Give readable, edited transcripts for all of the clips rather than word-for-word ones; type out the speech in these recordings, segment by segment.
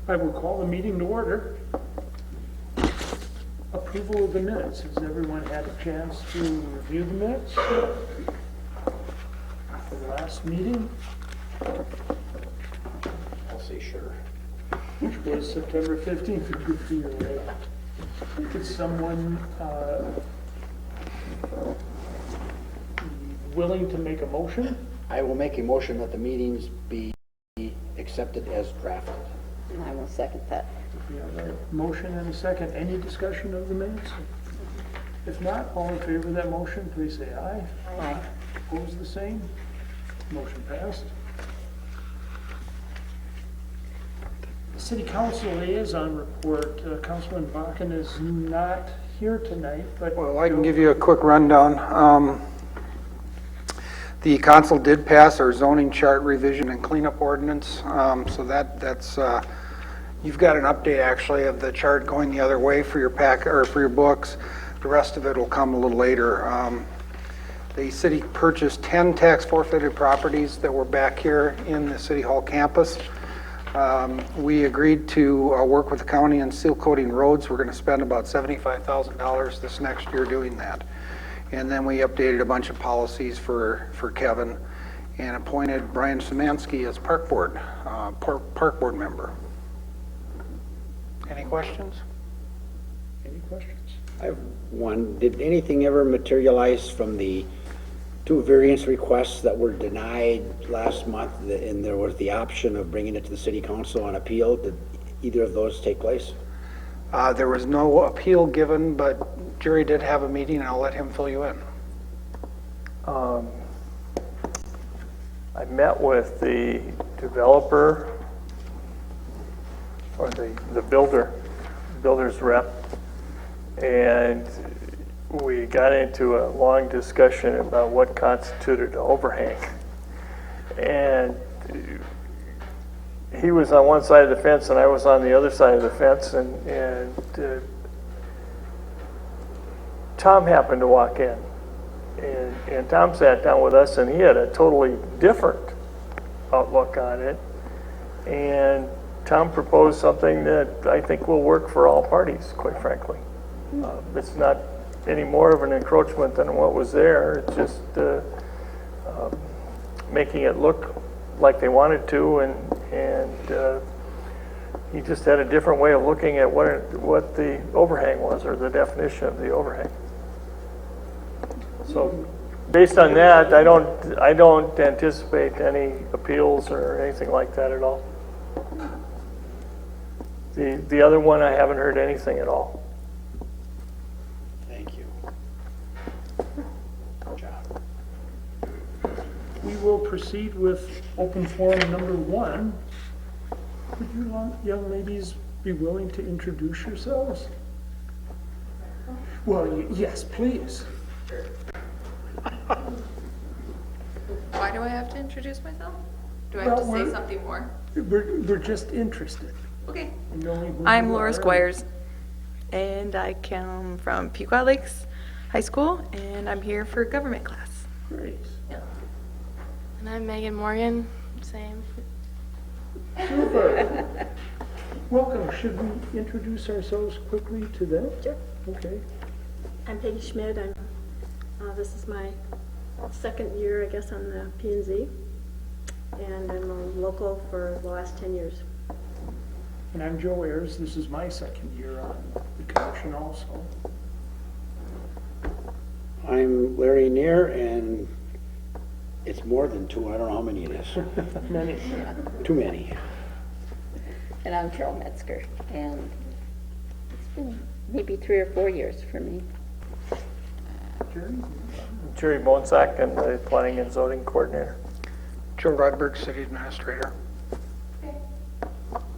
I will call the meeting to order. Approval of the minutes. Has everyone had a chance to review the minutes for the last meeting? I'll say sure. Which was September 15th. Good for you, right? Is someone willing to make a motion? I will make a motion that the meetings be accepted as drafted. And I will second that. We have a motion and a second. Any discussion of the minutes? If not, all in favor of that motion, please say aye. Aye. Opposed, the same. Motion passed. City Council liaison report. Councilman Bakken is not here tonight, but... Well, I can give you a quick rundown. The council did pass our zoning chart revision and cleanup ordinance, so that's you've got an update actually of the chart going the other way for your pack or for your books. The rest of it will come a little later. The city purchased 10 tax forfeited properties that were back here in the City Hall campus. We agreed to work with the county on seal coating roads. We're going to spend about $75,000 this next year doing that. And then we updated a bunch of policies for Kevin and appointed Brian Szymanski as park board member. Any questions? Any questions? I have one. Did anything ever materialize from the two variance requests that were denied last month, and there was the option of bringing it to the city council on appeal? Did either of those take place? There was no appeal given, but Jerry did have a meeting, and I'll let him fill you in. I met with the developer or the builder's rep, and we got into a long discussion about what constituted an overhang. And he was on one side of the fence and I was on the other side of the fence, and Tom happened to walk in, and Tom sat down with us, and he had a totally different outlook on it, and Tom proposed something that I think will work for all parties, quite frankly. It's not any more of an encroachment than what was there. It's just making it look like they wanted to, and he just had a different way of looking at what the overhang was, or the definition of the overhang. So based on that, I don't anticipate any appeals or anything like that at all. The other one, I haven't heard anything at all. Thank you. Good job. We will proceed with open forum number 1. Would you young ladies be willing to introduce yourselves? Well, yes, please. Why do I have to introduce myself? Do I Well, have to we're- say something more? We're just interested Okay. in knowing who I'm you Laura are. Squires, and I come from Pequot Lakes High School, and I'm here for government class. Great. And I'm Megan Morgan, same. Super. Welcome. Should we introduce ourselves quickly to them? Sure. Okay. I'm Peggy Schmidt. This is my second year, I guess, on the P&Z, and I'm a local for the last 10 years. And I'm Joe Ayers. This is my second year on the commission also. I'm Larry Neer, and it's more than 2. I don't know how many it is. Many. Too many. And I'm Carol Metzger, and it's been maybe 3 or 4 years for me. Jerry? Jerry Bonsack, and the planning and zoning coordinator. Joe Rodberg, city administrator.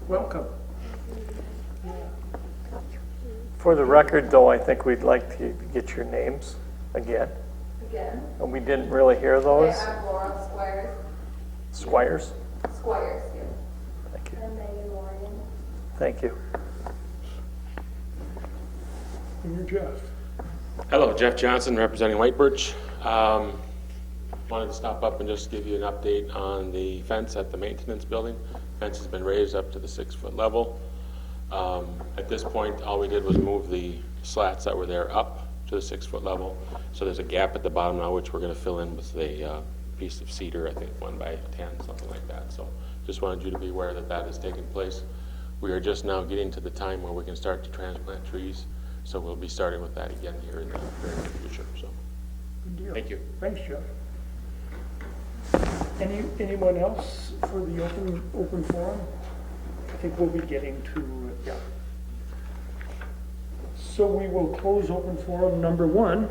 Welcome. For the record, though, I think we'd like to get your names again. And we didn't really hear those. Okay, I'm Laura Squires. Squires? Squires, yeah. Thank you. I'm Megan Morgan. Thank you. And you're Jeff. Hello, Jeff Johnson, representing White Birch. Wanted to stop up and just give you an update on the fence at the maintenance building. Fence has been raised up to the 6-foot level. At this point, all we did was move the slats that were there up to the 6-foot level. So there's a gap at the bottom now, which we're going to fill in with a piece of cedar, I think 1 by 10, something like that. So just wanted you to be aware that that is taking place. We are just now getting to the time where we can start to transplant trees. So we'll be starting with that again here in the very near future. So Good deal. thank you. Thanks, Jeff. Anyone else for the open forum? I think we'll be getting to, yeah. So we will close open forum number 1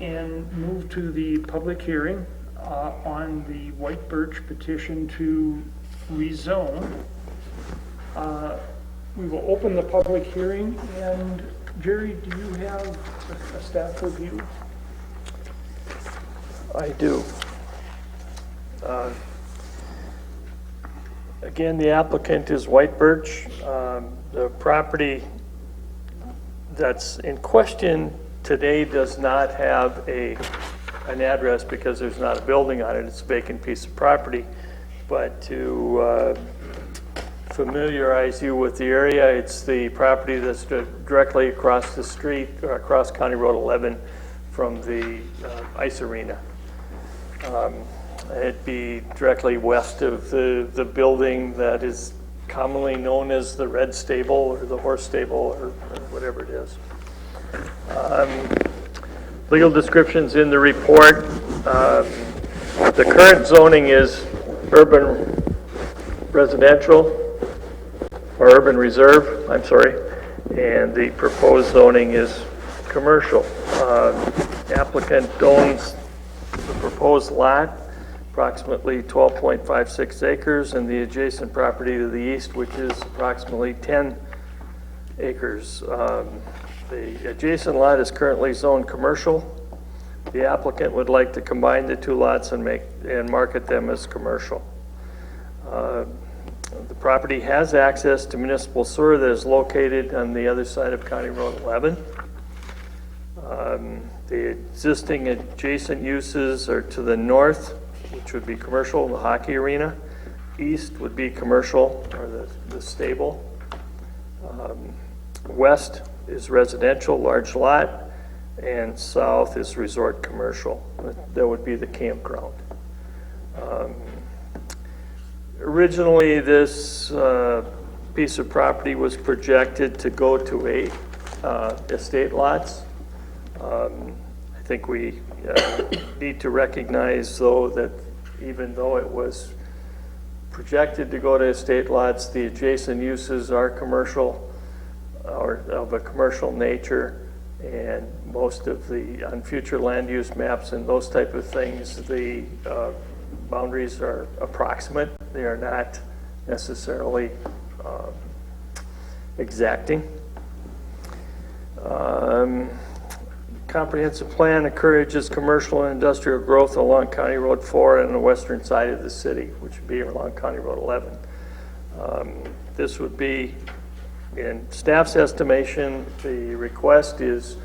and move to the public hearing on the White Birch petition to rezone. We will open the public hearing, and Jerry, do you have a staff review? I do. Again, the applicant is White Birch. The property that's in question today does not have an address because there's not a building on it. It's a vacant piece of property. But to familiarize you with the area, it's the property that's directly across the street, or across County Road 11 from the ice arena. It'd be directly west of the building that is commonly known as the Red Stable or the Horse Stable or whatever it is. Legal descriptions in the report. The current zoning is urban residential, or urban reserve, I'm sorry, and the proposed zoning is commercial. Applicant owns the proposed lot, approximately 12.56 acres, and the adjacent property to the east, which is approximately 10 acres. The adjacent lot is currently zoned commercial. The applicant would like to combine the 2 lots and market them as commercial. The property has access to municipal sewer that is located on the other side of County Road 11. The existing adjacent uses are to the north, which would be commercial, the hockey arena. East would be commercial, or the stable. West is residential, large lot, and south is resort commercial. That would be the campground. Originally, this piece of property was projected to go to 8 estate lots. I think we need to recognize, though, that even though it was projected to go to estate lots, the adjacent uses are commercial, or of a commercial nature, and most of the, on future land use maps and those type of things, the boundaries are approximate. They are not necessarily exacting. Comprehensive plan encourages commercial and industrial growth along County Road 4 and on the western side of the city, which would be along County Road 11. This would be, in staff's estimation, the request is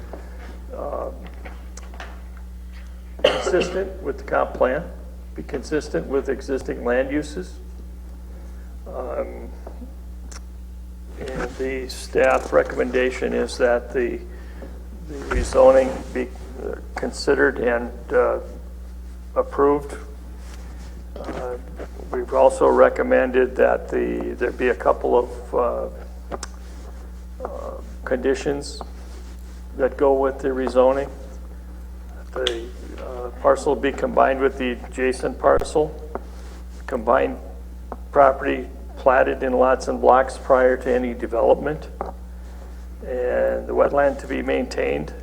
consistent with the comp plan, be consistent with existing land uses. And the staff recommendation is that the rezoning be considered and approved. We've also recommended that there be a couple of conditions that go with the rezoning. The parcel be combined with the adjacent parcel, combined property platted in lots and blocks prior to any development, and the wetland to be maintained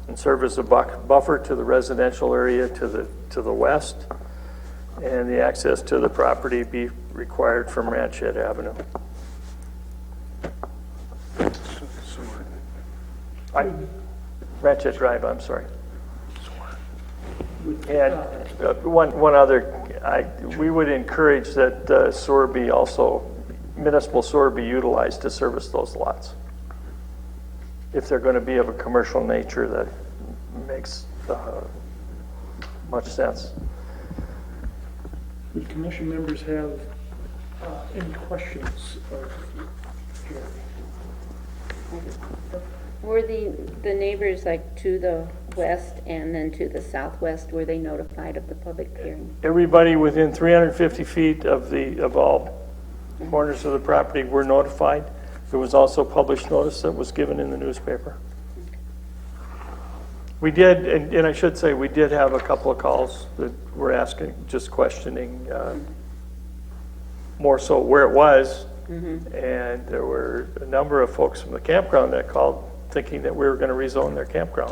and serve as a buffer to the residential area to the west, and the access to the property be required from Ranchette Avenue. Ranchette Drive, I'm sorry. And one other, we would encourage that sewer be also, municipal sewer be utilized to service those lots. If they're going to be of a commercial nature, that makes much sense. Would commission members have Any questions of Jerry? Were the neighbors like to the west and then to the southwest, were they notified of the public hearing? Everybody within 350 feet of all corners of the property were notified. There was also published notice that was given in the newspaper. We did, and I should say, we did have a couple of calls that were asking, just questioning more so where it was. And there were a number of folks from the campground that called thinking that we were going to rezone their campground.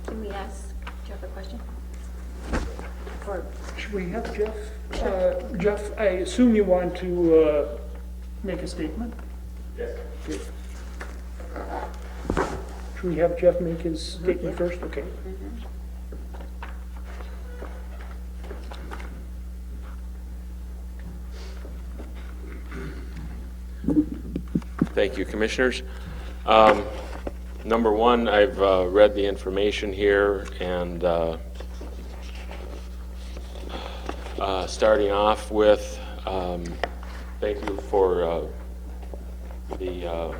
Can we ask Jeff a question? Or Should we have Jeff? Jeff, I assume you want to make a statement? Yes. Should we have Jeff make his statement first? Okay. Thank you, Commissioners. Number one, I've read the information here, and starting off with, thank you for the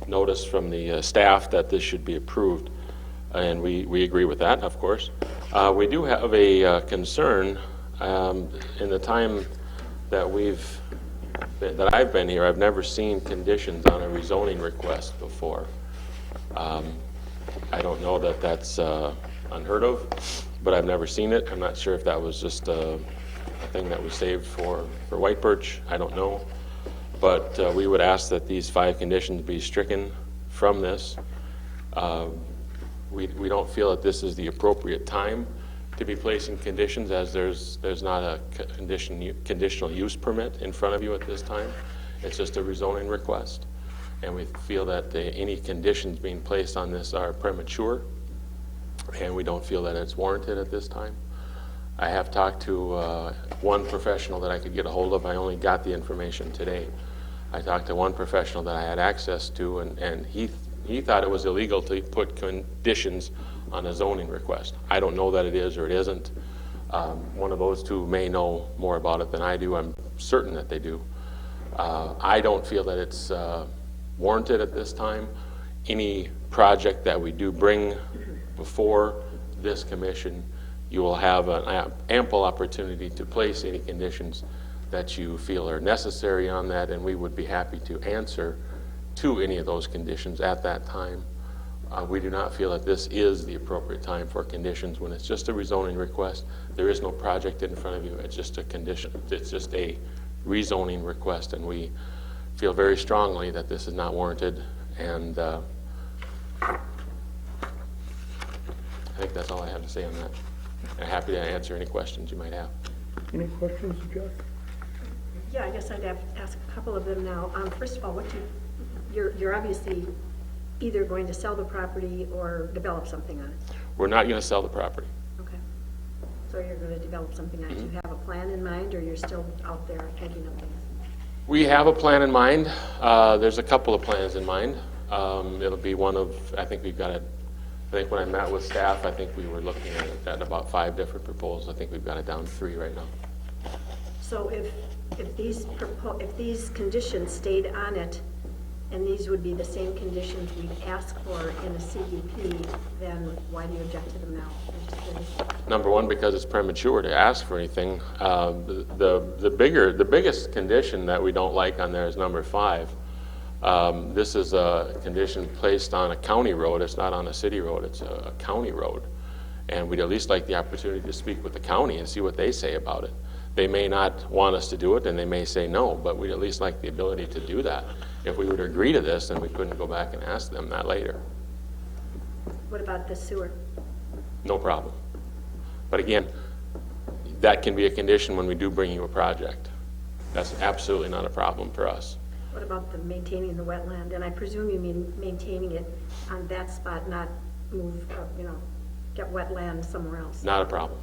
notice from the staff that this should be approved, and we agree with that, of course. We do have a concern. In the time that I've been here, I've never seen conditions on a rezoning request before. I don't know that that's unheard of, but I've never seen it. I'm not sure if that was just a thing that was saved for White Birch. I don't know. But we would ask that these 5 conditions be stricken from this. We don't feel that this is the appropriate time to be placing conditions, as there's not a conditional use permit in front of you at this time. It's just a rezoning request. And we feel that any conditions being placed on this are premature, and we don't feel that it's warranted at this time. I have talked to one professional that I could get a hold of. I only got the information today. I talked to one professional that I had access to, and he thought it was illegal to put conditions on a zoning request. I don't know that it is or it isn't. One of those two may know more about it than I do. I'm certain that they do. I don't feel that it's warranted at this time. Any project that we do bring before this commission, you will have an ample opportunity to place any conditions that you feel are necessary on that, and we would be happy to answer to any of those conditions at that time. We do not feel that this is the appropriate time for conditions when it's just a rezoning request. There is no project in front of you. It's just a condition. It's just a rezoning request, and we feel very strongly that this is not warranted. And I think that's all I have to say on that. I'm happy to answer any questions you might have. Any questions, Jeff? yeah, I guess I'd have to ask a couple of them now. First of all, you're obviously either going to sell the property or develop something on it. We're not going to sell the property. Okay. So you're going to develop something on it. Do you have a plan in mind, or you're still out there thinking of things? We have a plan in mind. There's a couple of plans in mind. It'll be one of, I think we've got it, I think when I met with staff, I think we were looking at about 5 different proposals. I think we've got it down to 3 right now. So if these conditions stayed on it, and these would be the same conditions we'd ask for in a CUP, then why do you object to them now? I'm just curious. Number one, because it's premature to ask for anything. The biggest condition that we don't like on there is number 5. This is a condition placed on a county road. It's not on a city road. It's a county road. And we'd at least like the opportunity to speak with the county and see what they say about it. They may not want us to do it, and they may say no, but we'd at least like the ability to do that. If we were to agree to this, then we couldn't go back and ask them that later. What about the sewer? No problem. But again, that can be a condition when we do bring you a project. That's absolutely not a problem for us. What about the maintaining the wetland? And I presume you mean maintaining it on that spot, not move, get wetland somewhere else. Not a problem.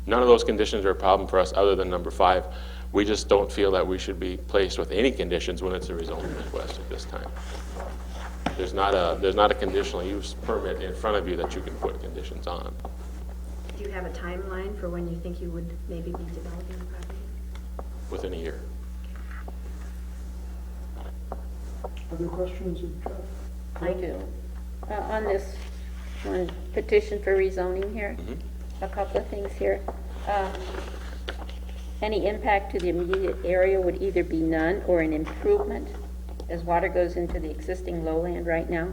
None of those conditions are a problem for us other than number 5. We just don't feel that we should be placed with any conditions when it's a rezoning request at this time. There's not a conditional use permit in front of you that you can put conditions on. Do you have a timeline for when you think you would maybe be developing the property? Within a year. Other questions of Jeff? I do. On this one petition for rezoning here, a couple of things here. Any impact to the immediate area would either be none or an improvement as water goes into the existing lowland right now.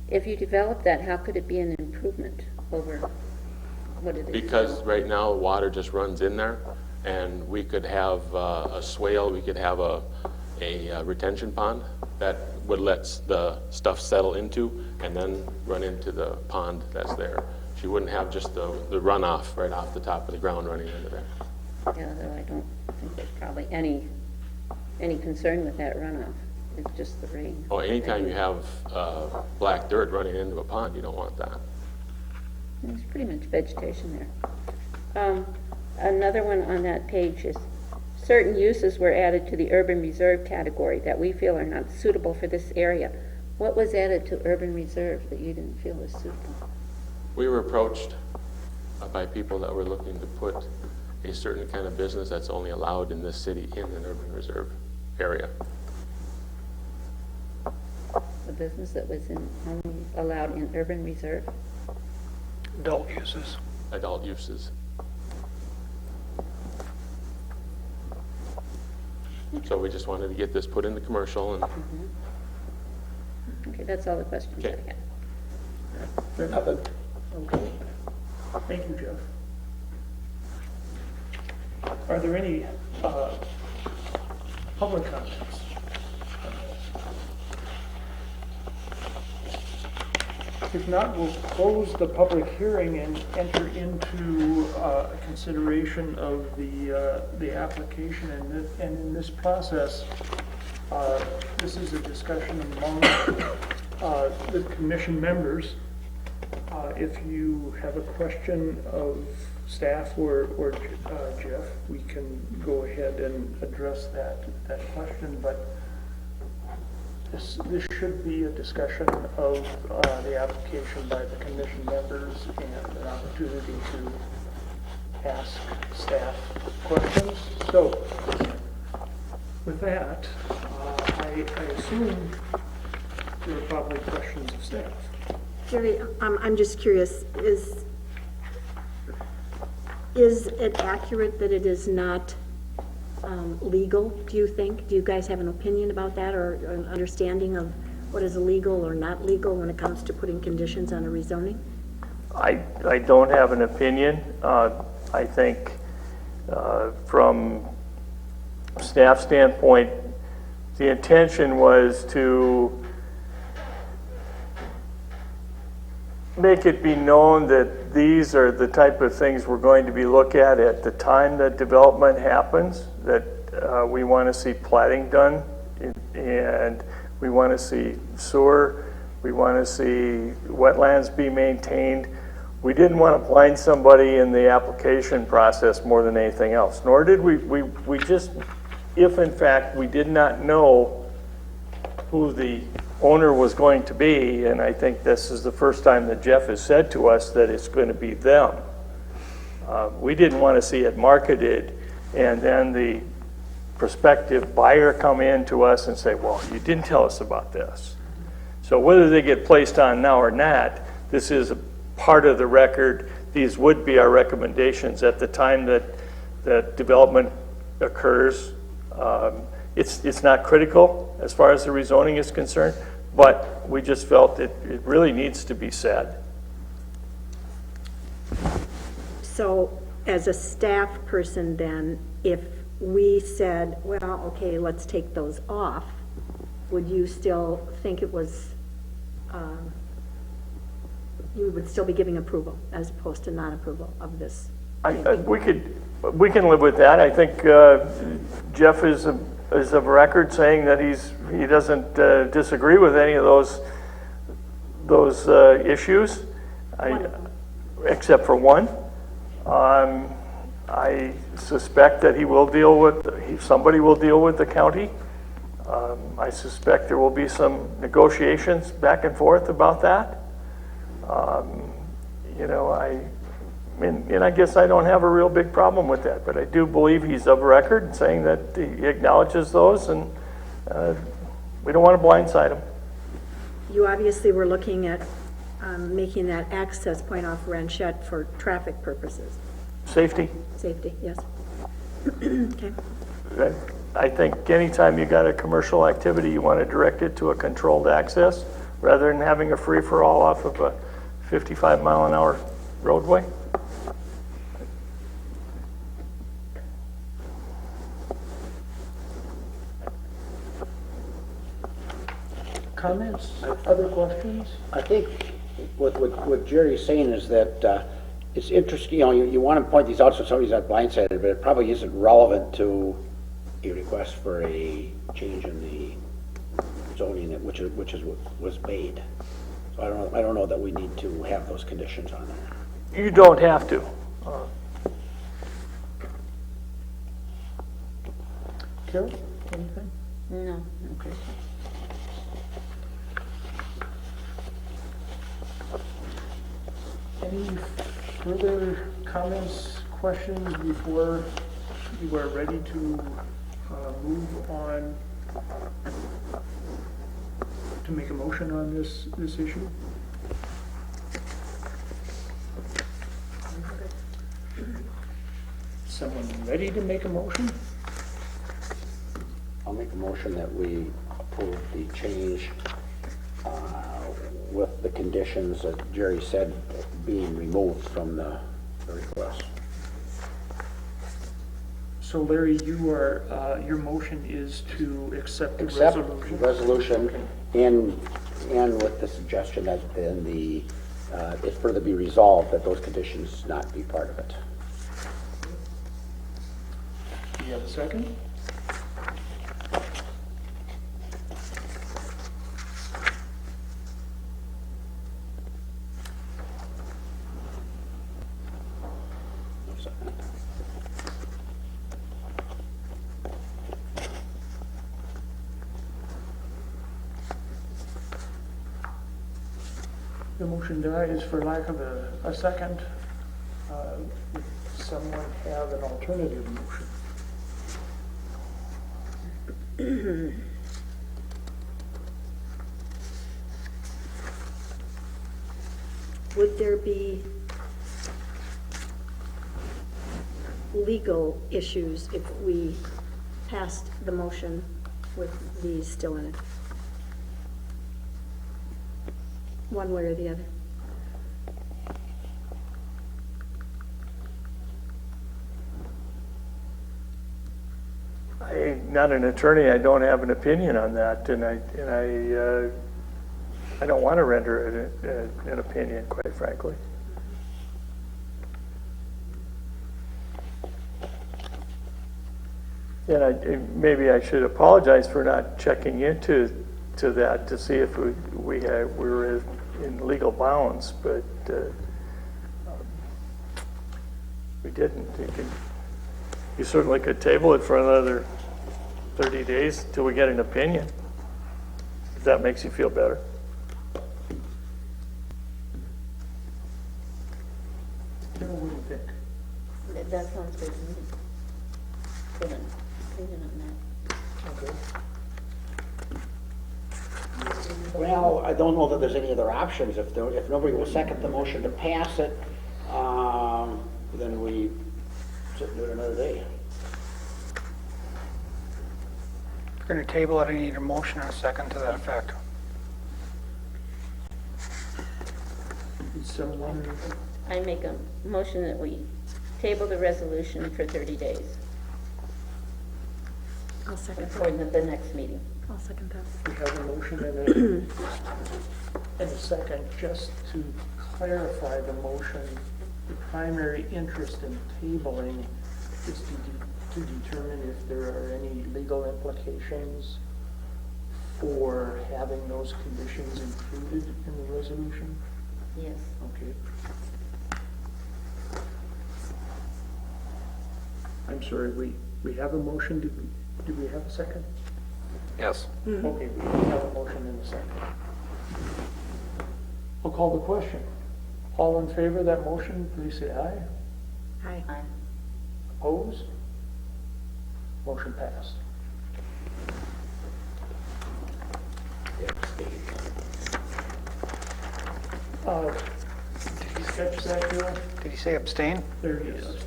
If you develop that, how could it be an improvement over what it is? Because right now, water just runs in there, and we could have a swale, we could have a retention pond that would let the stuff settle into and then run into the pond that's there. So you wouldn't have just the runoff right off the top of the ground running into there. Yeah, though I don't think there's probably any concern with that runoff. It's just the rain. Oh, anytime you have black dirt running into a pond, you don't want that. There's pretty much vegetation there. Another one on that page is certain uses were added to the urban reserve category that we feel are not suitable for this area. What was added to urban reserve that you didn't feel was suitable? We were approached by people that were looking to put a certain kind of business that's only allowed in this city in an urban reserve area. The business that was only allowed in urban reserve? Adult uses. Adult uses. So we just wanted to get this put in the commercial and Okay, that's all the questions I Okay. had. Nothing. Okay. Thank you, Jeff. Are there any public comments? If not, we'll close the public hearing and enter into a consideration of the application. And in this process, this is a discussion among the commission members. If you have a question of staff or Jeff, we can go ahead and address that question. But this should be a discussion of the application by the commission members and an opportunity to ask staff questions. So with that, I assume there are probably questions of staff. Jerry, I'm just curious, is it accurate that it is not legal, do you think? Do you guys have an opinion about that or an understanding of what is illegal or not legal when it comes to putting conditions on a rezoning? I don't have an opinion. I think from staff standpoint, the intention was to make it be known that these are the type of things we're going to be looking at the time that development happens, that we want to see plating done, and we want to see sewer, we want to see wetlands be maintained. We didn't want to blind somebody in the application process more than anything else, nor did we just, if in fact we did not know who the owner was going to be, and I think this is the first time that Jeff has said to us that it's going to be them. We didn't want to see it marketed and then the prospective buyer come in to us and say, well, you didn't tell us about this. So whether they get placed on now or not, this is a part of the record. These would be our recommendations at the time that development occurs. It's not critical as far as the rezoning is concerned, but we just felt it really needs to be said. So as a staff person then, if we said, well, okay, let's take those off, would you still think it was, you would still be giving approval as opposed to non-approval of this? We can live with that. I think Jeff is of record saying that he doesn't disagree with any of those issues, except for one. I suspect that somebody will deal with the county. I suspect there will be some negotiations back and forth about that. You know, and I guess I don't have a real big problem with that, but I do believe he's of record saying that he acknowledges those, and we don't want to blindside him. You obviously were looking at making that access point off Ranchette for traffic purposes. Safety. Safety, yes. Okay. I think anytime you got a commercial activity, you want to direct it to a controlled access rather than having a free-for-all off of a 55-mile-an-hour roadway. Comments, other questions? I think what Jerry's saying is that it's interesting, you know, you want to point these out so somebody's not blindsided, but it probably isn't relevant to a request for a change in the zoning which was made. So I don't know that we need to have those conditions on there. You don't have to. Carol, anything? No. Okay. Any further comments, questions before you are ready to move on to make a motion on this issue? Someone ready to make a motion? I'll make a motion that we approve the change with the conditions that Jerry said being removed from the request. So Larry, you are, your motion is to accept the Accept resolution? resolution and with the suggestion that then it further be resolved that those conditions not be part of it. Do you have a second? No second. The motion dies for lack of a second. Would someone have an alternative motion? Would there be legal issues if we passed the motion with these still in it? One way or the other? I'm not an attorney, I don't have an opinion on that, and I don't want to render an opinion, quite frankly. And maybe I should apologize for not checking into that to see if we were in legal bounds, but we didn't. You certainly could table it for another 30 days till we get an opinion, if that makes you feel better. Carol, what do you think? That sounds good to me. Good opinion on that. Okay. Well, I don't know that there's any other options. If nobody will second the motion to pass it, then we sit and do it another day. If you're going to table it, I need a motion and a second to that effect. Is someone, I make a motion that we table the resolution for 30 days I'll second for that. the next meeting. I'll second that. we have a motion and a second, just to clarify the motion, the primary interest in tabling is to determine if there are any legal implications for having those conditions included in the resolution? Yes. Okay. I'm sorry, we have a motion, did we have a second? Yes. Okay, we have a motion in a second. I'll call the question. All in favor of that motion, please say aye. Hi. Opposed? Motion passed. Did you catch that, Joe? Did he say abstain? There he is.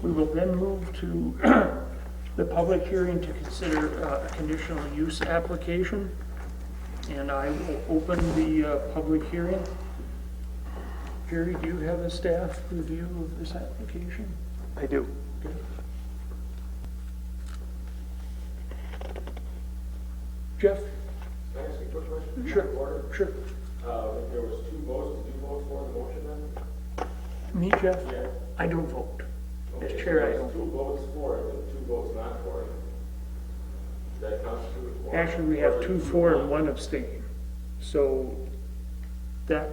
We will then move to the public hearing to consider a conditional use application. And I will open the public hearing. Jerry, do you have a staff review of this application? I do. Okay. Jeff? Can I ask you a quick question? Sure, sure. If there was 2 votes, did you vote for the motion then? Me, Jeff? Yeah. I don't vote. As Okay, chair, I so don't there's 2 vote. votes for it and 2 votes not for it. Does that constitute a quorum? Actually, we have 2 for and 1 abstain. So that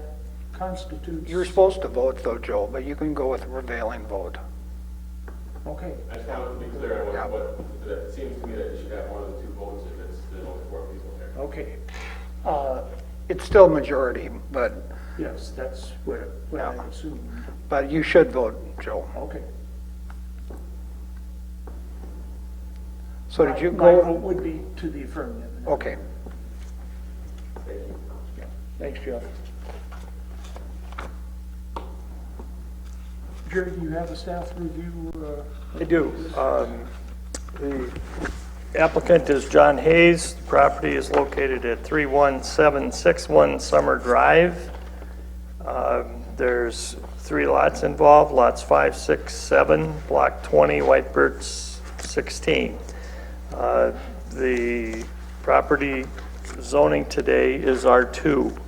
constitutes. You're supposed to vote though, Joe, but you can go with a prevailing vote. Okay. I just wanted to be clear Yeah. on what, it seems to me that you should have one of the 2 votes if it's, there's only 4 people there. Okay. It's still majority, but Yes, that's what I assumed. you should vote, Joe. Okay. So did you My vote go? would be to the affirmative. Okay. Yeah. Thanks, Jeff. Jerry, do you have a staff review? I do. The applicant is John Hayes. The property is located at 31761 Summer Drive. There's 3 lots involved, lots 5, 6, 7, block 20, White Birch 16. The property zoning today is R2.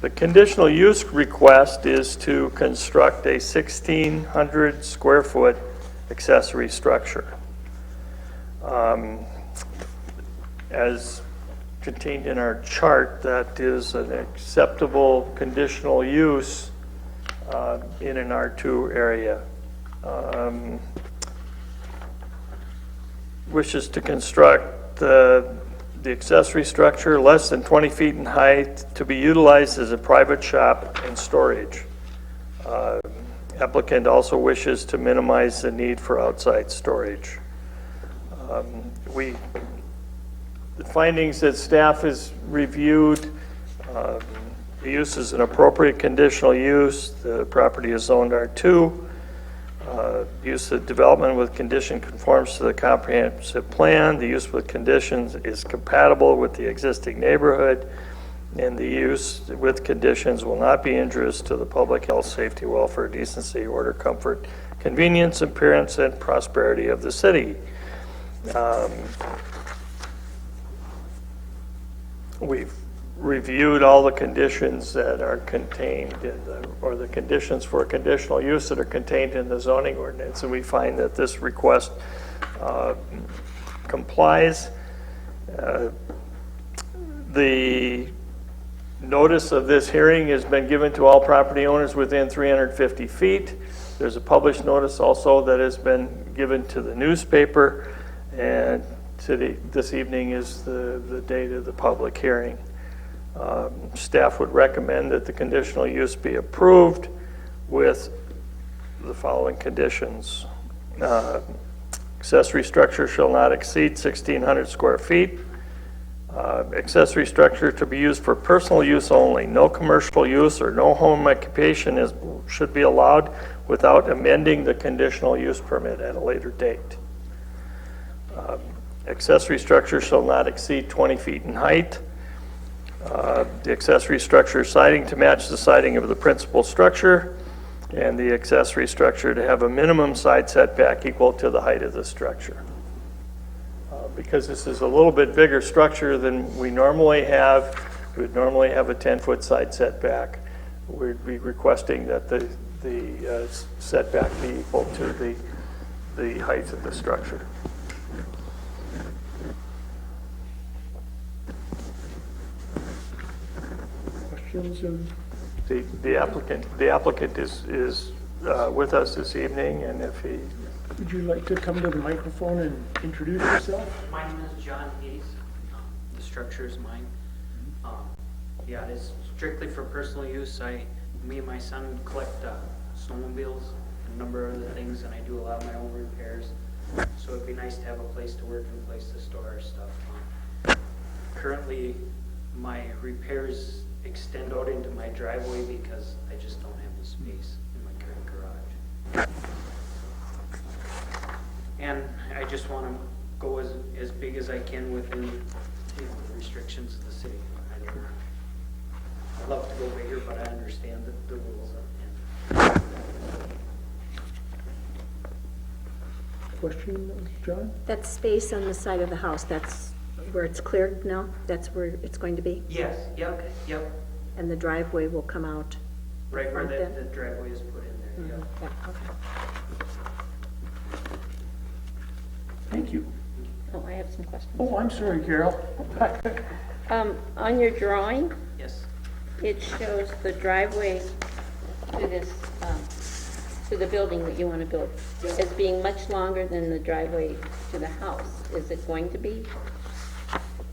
The conditional use request is to construct a 1,600 square foot accessory structure. As contained in our chart, that is an acceptable conditional use in an R2 area. Wishes to construct the accessory structure less than 20 feet in height to be utilized as a private shop and storage. Applicant also wishes to minimize the need for outside storage. The findings that staff has reviewed, the use is an appropriate conditional use. The property is zoned R2. Use of development with condition conforms to the comprehensive plan. The use with conditions is compatible with the existing neighborhood, and the use with conditions will not be injurious to the public health, safety, welfare, decency, order, comfort, convenience, appearance, and prosperity of the city. We've reviewed all the conditions that are contained in or the conditions for conditional use that are contained in the zoning ordinance, and we find that this request complies. The notice of this hearing has been given to all property owners within 350 feet. There's a published notice also that has been given to the newspaper, and this evening is the date of the public hearing. Staff would recommend that the conditional use be approved with the following conditions. Accessory structure shall not exceed 1,600 square feet. Accessory structure to be used for personal use only. No commercial use or no home occupation should be allowed without amending the conditional use permit at a later date. Accessory structure shall not exceed 20 feet in height. The accessory structure siding to match the siding of the principal structure, and the accessory structure to have a minimum side setback equal to the height of the structure. Because this is a little bit bigger structure than we normally have, we would normally have a 10-foot side setback. We'd be requesting that the setback be equal to the height of the structure. Questions of, The applicant is with us this evening, and if he, Would you like to come to the microphone and introduce yourself? My name is John Hayes. The structure is mine. Yeah, it is strictly for personal use. Me and my son collect snowmobiles and a number of other things, and I do a lot of my own repairs. So it'd be nice to have a place to work and a place to store our stuff. Currently, my repairs extend out into my driveway because I just don't have the space in my current garage. And I just want to go as big as I can within, the restrictions of the city. I'd love to go bigger, but I understand the rules. Question, John? That space on the side of the house, that's where it's cleared now? That's where it's going to be? Yes, yep, yep. And the driveway will come out? Right where front the driveway is put in there, yep. Yeah, okay. Thank you. Oh, I have some questions. Oh, I'm sorry, Carol. On your drawing, Yes. it shows the driveway to this, to the building that you want to build as being much longer than the driveway to the house. Is it going to be?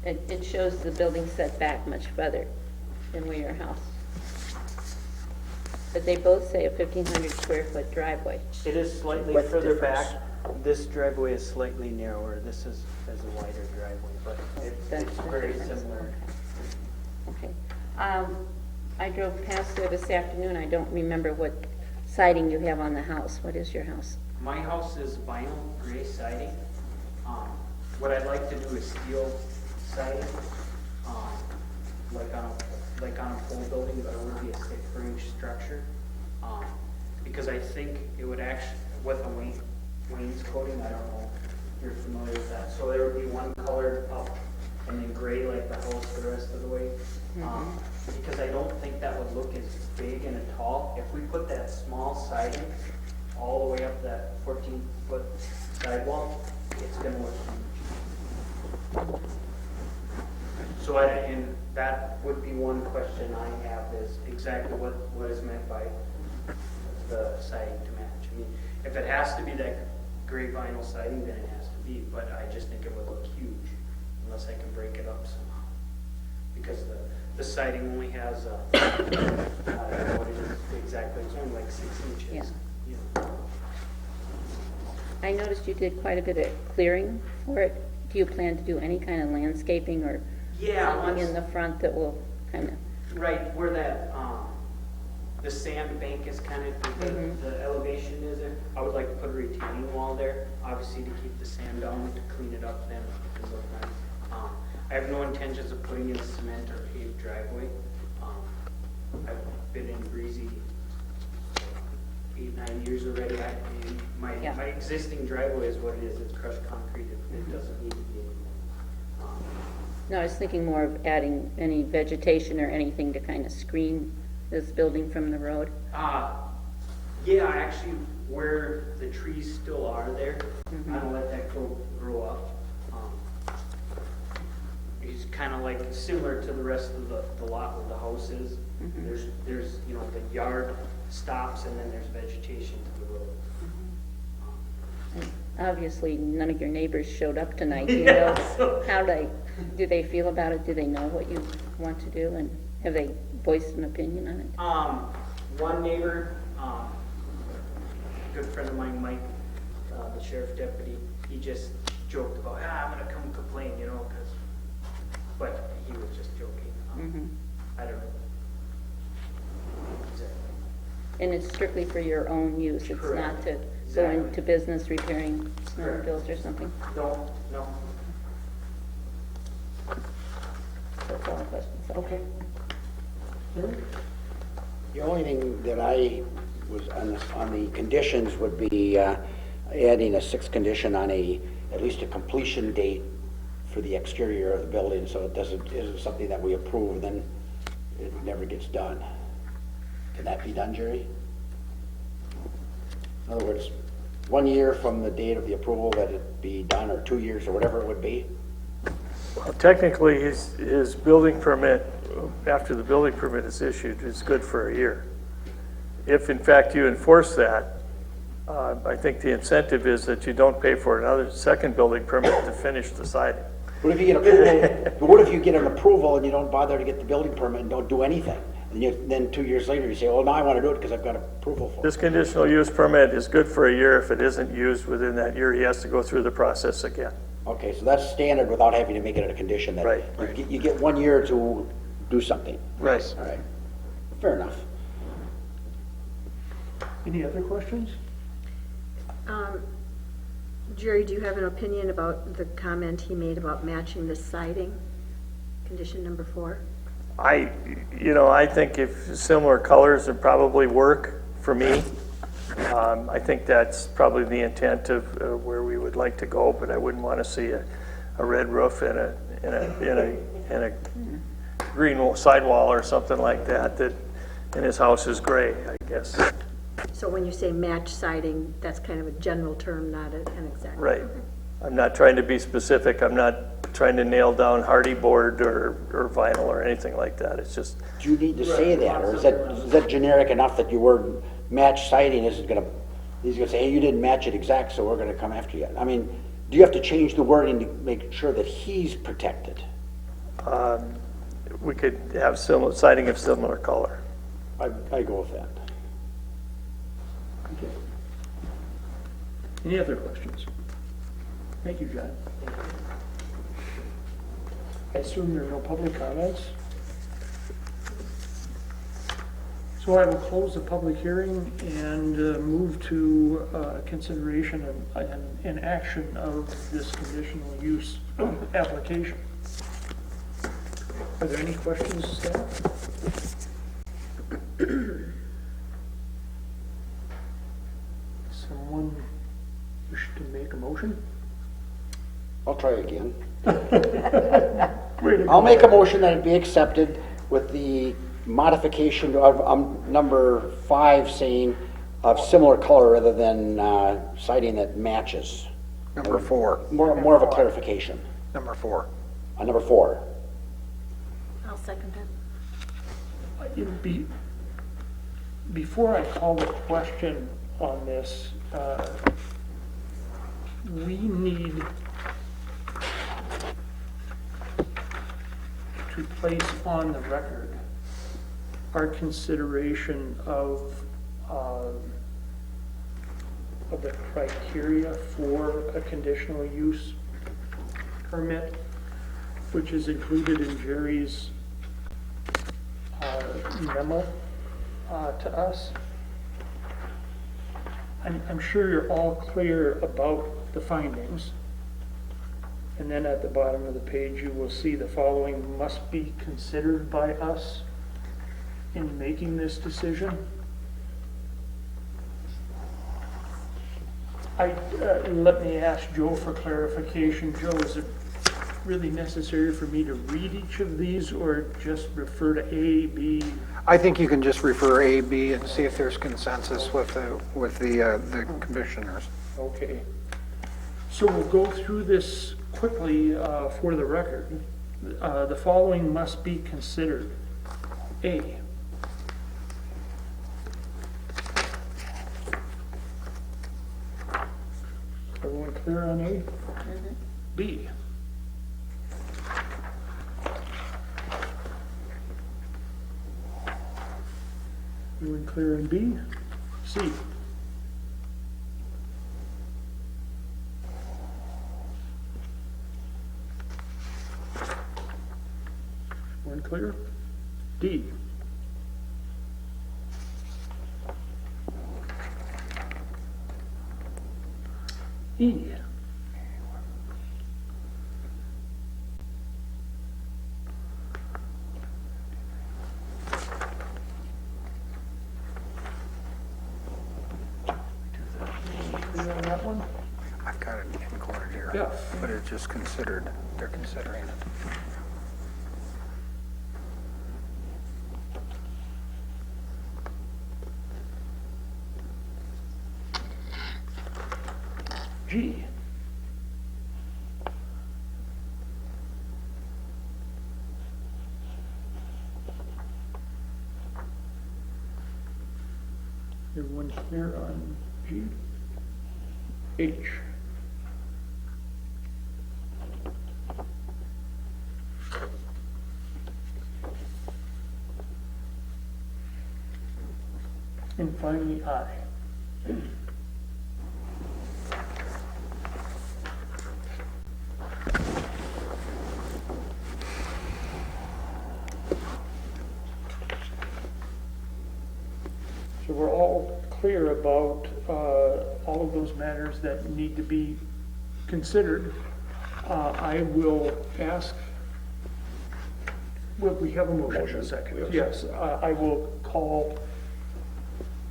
It shows the building set back much further than where your house. But they both say a 1,500 square foot driveway. It is slightly What further difference? back. This driveway is slightly narrower. This is a wider driveway, but That's it's the very difference. similar. Okay. I drove past there this afternoon. I don't remember what siding you have on the house. What is your house? My house is vinyl gray siding. What I'd like to do is steel siding, like on a pole building, but it would be a stick frame structure. Because I think it would actually, with a wainscoting, I don't know if you're familiar with that. So there would be one colored up and then gray like the house the rest of the way. Because I don't think that would look as big and tall. If we put that small siding all the way up that 14-foot sidewall, it's gonna look huge. So and that would be one question I have is exactly what is meant by the siding to match. I mean, if it has to be that gray vinyl siding, then it has to be, but I just think it would look huge unless I can break it up somehow. Because the siding only has, I don't know what it is exactly, it's only like 6 inches. Yeah. You know. I noticed you did quite a bit of clearing for it. Do you plan to do any kind of landscaping or Yeah, something once- in the front that will kind of, Right, where that, the sand bank is kind of, the elevation is there, I would like to put a retaining wall there, obviously to keep the sand down, to clean it up then, and look nice. I have no intentions of putting in cement or paved driveway. I've been in Breezy 8-9 years already. My existing driveway is what it is, it's crushed concrete, it doesn't need to be anymore. no, I was thinking more of adding any vegetation or anything to kind of screen this building from the road. Yeah, actually, where the trees still are there, I'm gonna let that grow up. It's kind of like similar to the rest of the lot where the house is. There's the yard stops and then there's vegetation to the road. Obviously, none of your neighbors showed up tonight. Do you know how do they feel about it? Do they know what you want to do? And have they voiced an opinion on it? One neighbor, good friend of mine, Mike, the sheriff deputy, he just joked about, I'm gonna come complain, but he was just joking. I don't know. Exactly. And it's strictly for your own use? It's not Correct. to go Exactly. into business repairing Correct. snowmobiles or something? No. That's all the questions. Okay. The only thing that I was on the conditions would be adding a sixth condition on at least a completion date for the exterior of the building, so it isn't something that we approve, then it never gets done. Can that be done, Jerry? In other words, 1 year from the date of the approval that it be done, or 2 years, or whatever it would be? well, technically, his building permit, after the building permit is issued, is good for a year. if in fact you enforce that, I think the incentive is that you don't pay for another second building permit to finish the siding. What if you get approval, but what if you get an approval and you don't bother to get the building permit and don't do anything? And then 2 years later, you say, well, now I want to do it because I've got approval for it. This conditional use permit is good for a year. If it isn't used within that year, he has to go through the process again. Okay, so that's standard without having to make it a condition that Right. you get 1 year to do something. Right. All right, fair enough. Any other questions? Jerry, do you have an opinion about the comment he made about matching the siding? Condition number 4? I think if similar colors would probably work for me. I think that's probably the intent of where we would like to go, but I wouldn't want to see a red roof and a green sidewall or something like that, and his house is gray, I guess. So when you say match siding, that's kind of a general term, not an exact. Right. I'm not trying to be specific. I'm not trying to nail down hardy board or vinyl or anything like that. It's just, Do you need to say that, or is that generic enough that your word match siding isn't gonna, he's gonna say, hey, you didn't match it exact, so we're gonna come after you? I mean, do you have to change the wording to make sure that he's protected? we could have similar siding of similar color. I go with that. Okay. Any other questions? Thank you, John. I assume there are no public comments? So I will close the public hearing and move to consideration and action of this conditional use application. Are there any questions, staff? Someone wish to make a motion? I'll try again. Way to I'll go. make a motion that it be accepted with the modification of number 5 saying of similar color rather than citing that matches. Number 4. More of a clarification. Number 4. On number 4. I'll second that. Before I call the question on this, we need to place on the record our consideration of the criteria for a conditional use permit, which is included in Jerry's memo to us. I'm sure you're all clear about the findings. And then at the bottom of the page, you will see the following must be considered by us in making this decision. Let me ask Joe for clarification. Joe, is it really necessary for me to read each of these or just refer to A, B? I think you can just refer A, B, and see if there's consensus with the commissioners. Okay. So we'll go through this quickly for the record. The following must be considered. A, everyone clear on A? B, everyone clear on B? C, everyone clear? D, E, clear on that one? I've got it included here. Yeah. But it's just considered, they're considering it. G, Everyone clear on G? H. And finally, I. So we're all clear about all of those matters that need to be considered. I will ask, well, we have a motion in a second. Yes, I will call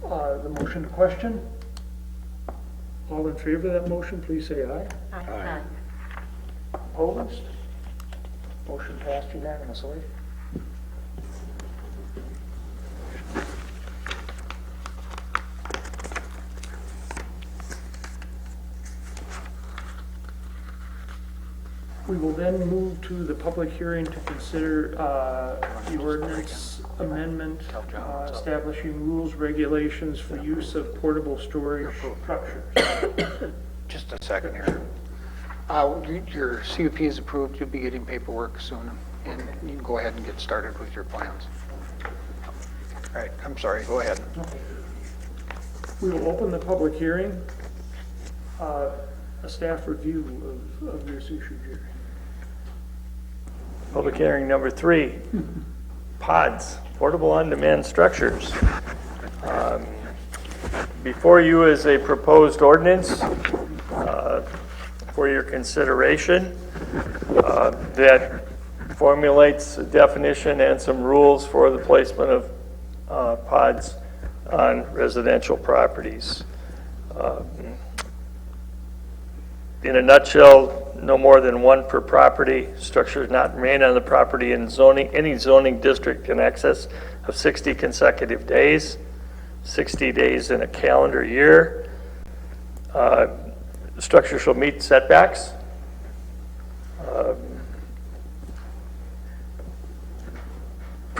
the motion to question. All in favor of that motion, please say aye. Aye. Opposed? Motion passed unanimously. We will then move to the public hearing to consider the ordinance amendment establishing rules, regulations for use of portable storage structures. Just a second here. Your CUP is approved, you'll be getting paperwork soon, and you can go ahead and get started with your plans. All right, I'm sorry, go ahead. We will open the public hearing. A staff review of this issue here. Public hearing number 3, pods, portable on-demand structures. Before you is a proposed ordinance for your consideration that formulates a definition and some rules for the placement of pods on residential properties. In a nutshell, no more than one per property. Structures not remain on the property in any zoning district in excess of 60 consecutive days, 60 days in a calendar year. The structure shall meet setbacks.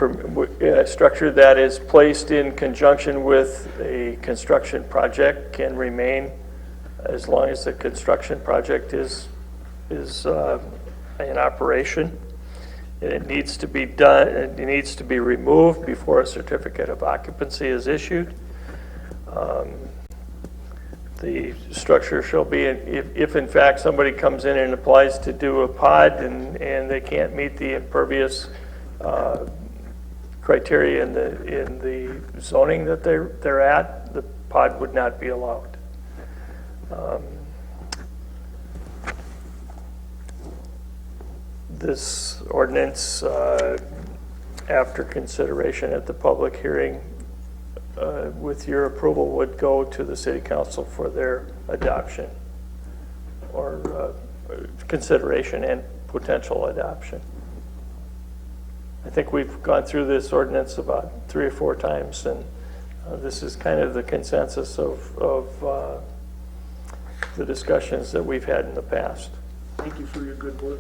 A structure that is placed in conjunction with a construction project can remain as long as the construction project is in operation. And it needs to be done, it needs to be removed before a certificate of occupancy is issued. The structure shall be, if in fact somebody comes in and applies to do a pod and they can't meet the impervious criteria in the zoning that they're at, the pod would not be allowed. This ordinance, after consideration at the public hearing, with your approval, would go to the city council for their adoption or consideration and potential adoption. I think we've gone through this ordinance about 3 or 4 times, and this is kind of the consensus of the discussions that we've had in the past. Thank you for your good work.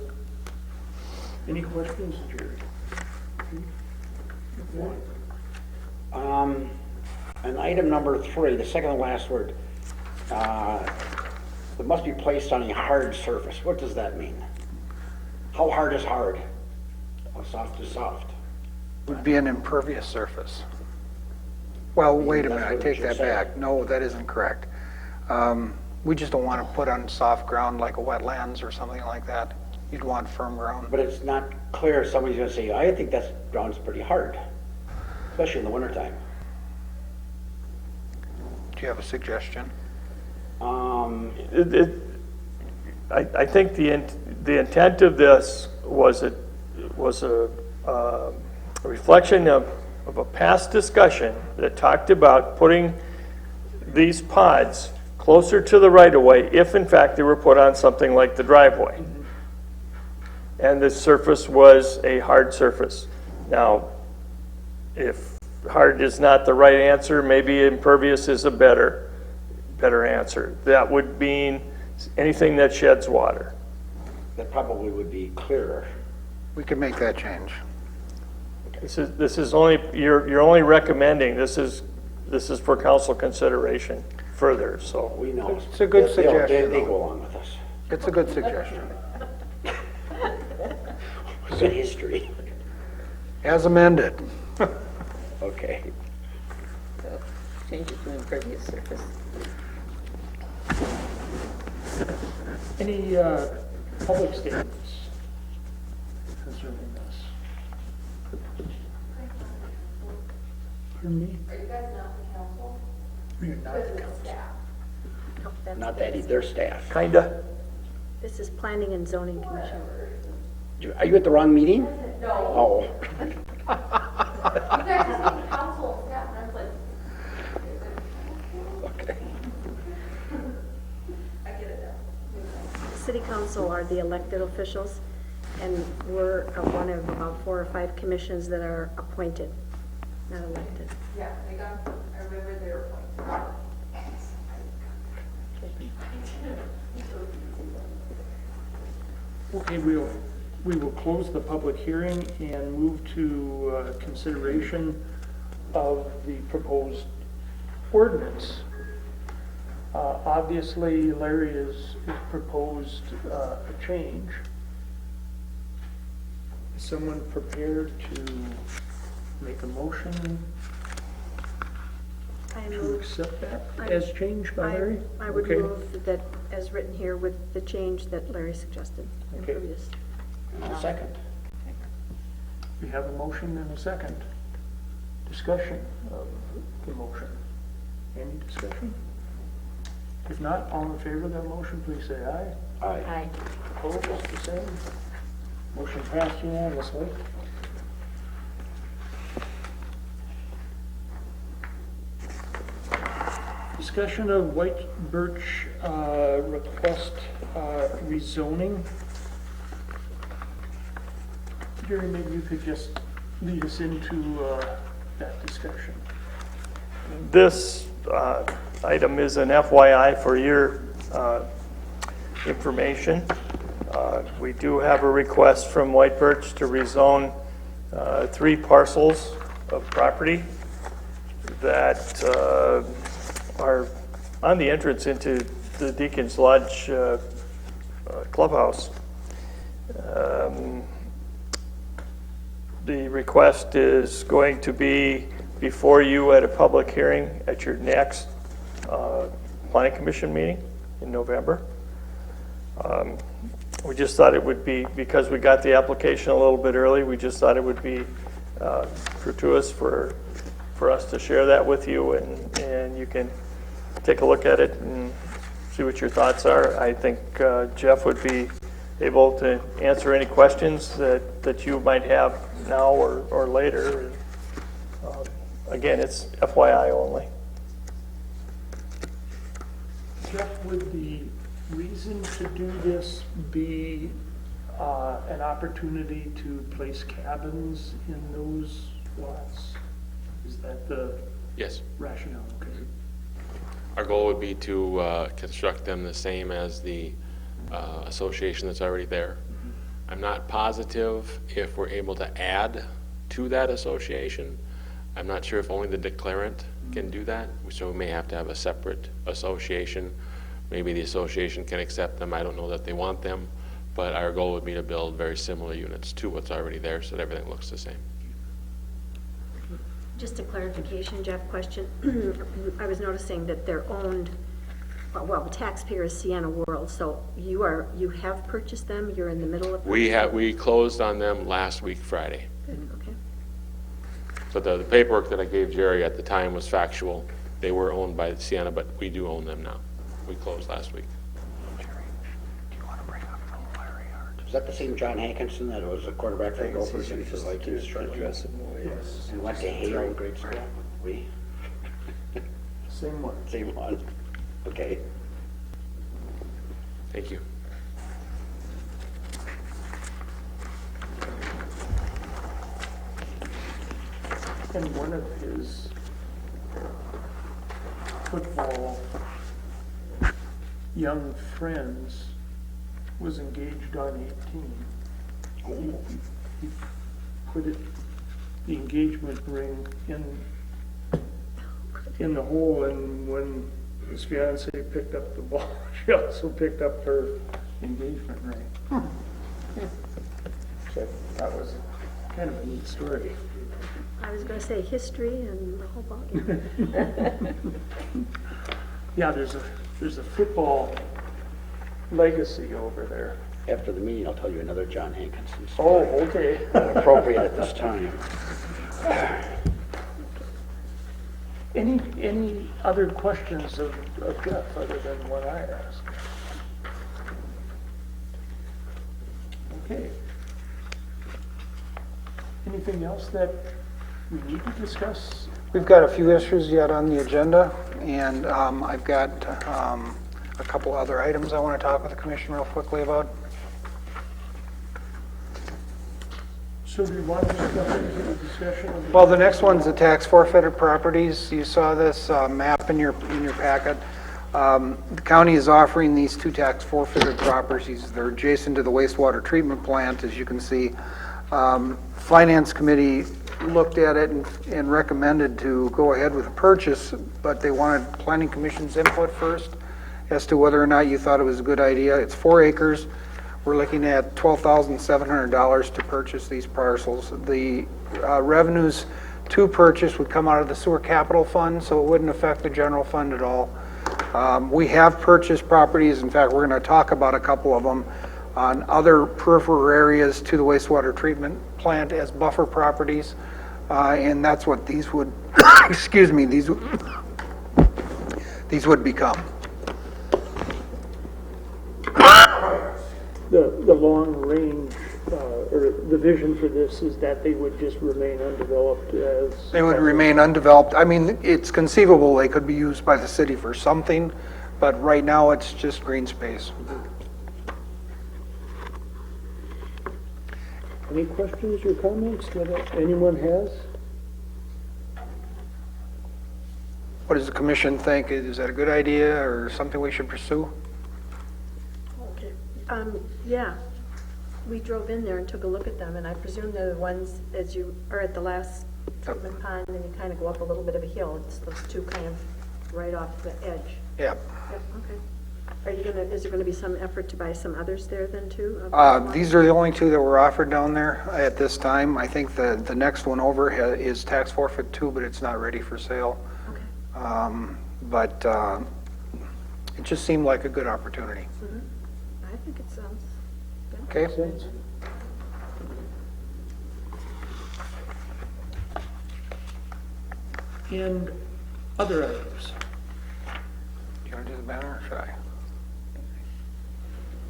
Any questions, Jerry? And item number 3, the second to last word, it must be placed on a hard surface. What does that mean? How hard is hard? How soft is soft? Would be an impervious surface. Well, wait a minute, I take that back. No, that isn't correct. We just don't want to put on soft ground like a wetlands or something like that. You'd want firm ground. But it's not clear if somebody's going to say, I think that ground's pretty hard, especially in the wintertime. Do you have a suggestion? I think the intent of this was a reflection of a past discussion that talked about putting these pods closer to the right-of-way if in fact they were put on something like the driveway. And the surface was a hard surface. Now, if hard is not the right answer, maybe impervious is a better answer. That would mean anything that sheds water. That probably would be clearer. We could make that change. This is only, you're only recommending, this this is for council consideration further, so. We know. It's a good suggestion. They go along with us. It's a good suggestion. It's a history. As amended. Okay. So change it to impervious surface. Any public statements concerning this? Pardon me? Are you guys not the council? You're not the council. No, that's- Not that, their staff. Kinda. This is Planning and Zoning Commission. Are you at the wrong meeting? No. Oh. You guys just need council and staff, and I was like, Okay. I get it now. The City Council are the elected officials, and we're one of about 4 or 5 commissions that are appointed, not elected. Yeah, I remember they were appointed. Okay, we will close the public hearing and move to consideration of the proposed ordinance. Obviously, Larry has proposed a change. Is someone prepared to make a motion I to move, accept that as changed by Larry? I would Okay. move that, as written here, with the change that Larry suggested. Okay. Impervious. Second. We have a motion and a second. Discussion of the motion. Any discussion? If not, all in favor of that motion, please say aye. Aye. Aye. Opposed, the same. Motion passed unanimously. Discussion of White Birch request rezoning. Jerry, maybe you could just lead us into that discussion. This item is an FYI for your information. We do have a request from White Birch to rezone 3 parcels of property that are on the entrance into the Deacon's Lodge clubhouse. The request is going to be before you at a public hearing at your next planning commission meeting in November. We just thought it would be, because we got the application a little bit early, we just thought it would be gratuitous for us to share that with you, and you can take a look at it and see what your thoughts are. I think Jeff would be able to answer any questions that you might have now or later. Again, it's FYI only. Jeff, would the reason to do this be an opportunity to place cabins in those lots? Is that the Yes. rationale? Okay. Our goal would be to construct them the same as the association that's already there. I'm not positive if we're able to add to that association. I'm not sure if only the declarant can do that, so we may have to have a separate association. Maybe the association can accept them. I don't know that they want them, but our goal would be to build very similar units to what's already there so that everything looks the same. Just a clarification, Jeff, question. I was noticing that they're owned, well, the taxpayer is Sienna World, so you have purchased them, you're in the middle of. We closed on them last week, Friday. Okay. So the paperwork that I gave Jerry at the time was factual. They were owned by Sienna, but we do own them now. We closed last week. Is that the same John Hankinson that was a quarterback for the Gophers and for Vikings shortly? Yes. And went to Hale grade school? We, Same one. same one. Okay. Thank you. And one of his football young friends was engaged on 18. He put the engagement ring in in the hole, and when his fiancee picked up the ball, she also picked up her engagement ring. So that was kind of a neat story. I was going to say history and the whole ballgame. Yeah, there's a football legacy over there. After the meeting, I'll tell you another John Hankinson story. Oh, okay. Not appropriate at this time. Any other questions of Jeff other than what I asked? Okay. Anything else that we need to discuss? We've got a few issues yet on the agenda, and I've got a couple other items I want to talk with the commission real quickly about. So do you want to jump into the discussion of Well, the next one's the tax forfeited properties. You saw this map in your packet. The county is offering these two tax forfeited properties. They're adjacent to the wastewater treatment plant, as you can see. Finance committee looked at it and recommended to go ahead with the purchase, but they wanted planning commission's input first as to whether or not you thought it was a good idea. It's 4 acres. We're looking at $12,700 to purchase these parcels. The revenues to purchase would come out of the sewer capital fund, so it wouldn't affect the general fund at all. We have purchased properties. In fact, we're going to talk about a couple of them on other peripheral areas to the wastewater treatment plant as buffer properties, and that's what these would, excuse me, these would become. the long range, or the vision for this is that they would just remain undeveloped as... They would remain undeveloped. I mean, it's conceivable they could be used by the city for something, but right now it's just green space. Any questions or comments that anyone has? What does the commission think? Is that a good idea or something we should pursue? Okay. Yeah, we drove in there and took a look at them, and I presume they're the ones, as you are at the last treatment pond, and you kind of go up a little bit of a hill. It's those two kind of right off the edge. Yeah. Yep, okay. Are you gonna, is there gonna be some effort to buy some others there then too? These are the only two that were offered down there at this time. I think the next one over is tax forfeit too, but it's not ready for sale. Okay. But it just seemed like a good opportunity. Mhm. I think it sounds good. Okay? Sense? And other items? Do you want to do the banner or should I?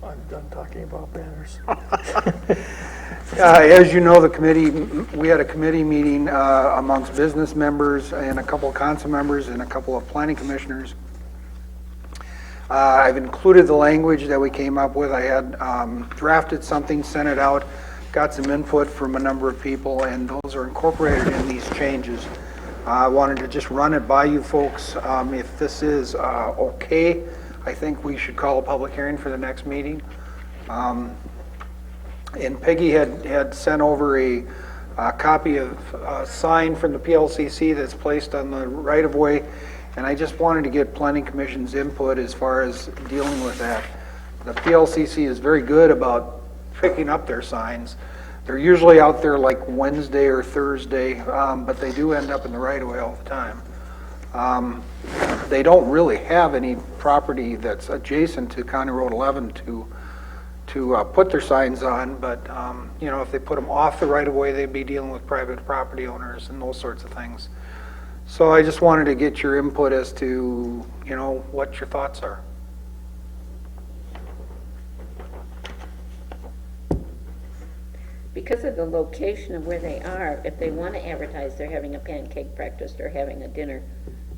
I'm done talking about banners. As you know, the committee, we had a committee meeting amongst business members and a couple of council members and a couple of planning commissioners. I've included the language that we came up with. I had drafted something, sent it out, got some input from a number of people, and those are incorporated in these changes. I wanted to just run it by you folks. If this is okay, I think we should call a public hearing for the next meeting. And Peggy had sent over a copy of a sign from the PLCC that's placed on the right-of-way, and I just wanted to get Planning Commission's input as far as dealing with that. The PLCC is very good about picking up their signs. They're usually out there like Wednesday or Thursday, but they do end up in the right-of-way all the time. They don't really have any property that's adjacent to County Road 11 to put their signs on, but you know, if they put them off the right-of-way, they'd be dealing with private property owners and those sorts of things. So I just wanted to get your input as to, you know, what your thoughts are. Because of the location of where they are, if they want to advertise they're having a pancake breakfast or having a dinner,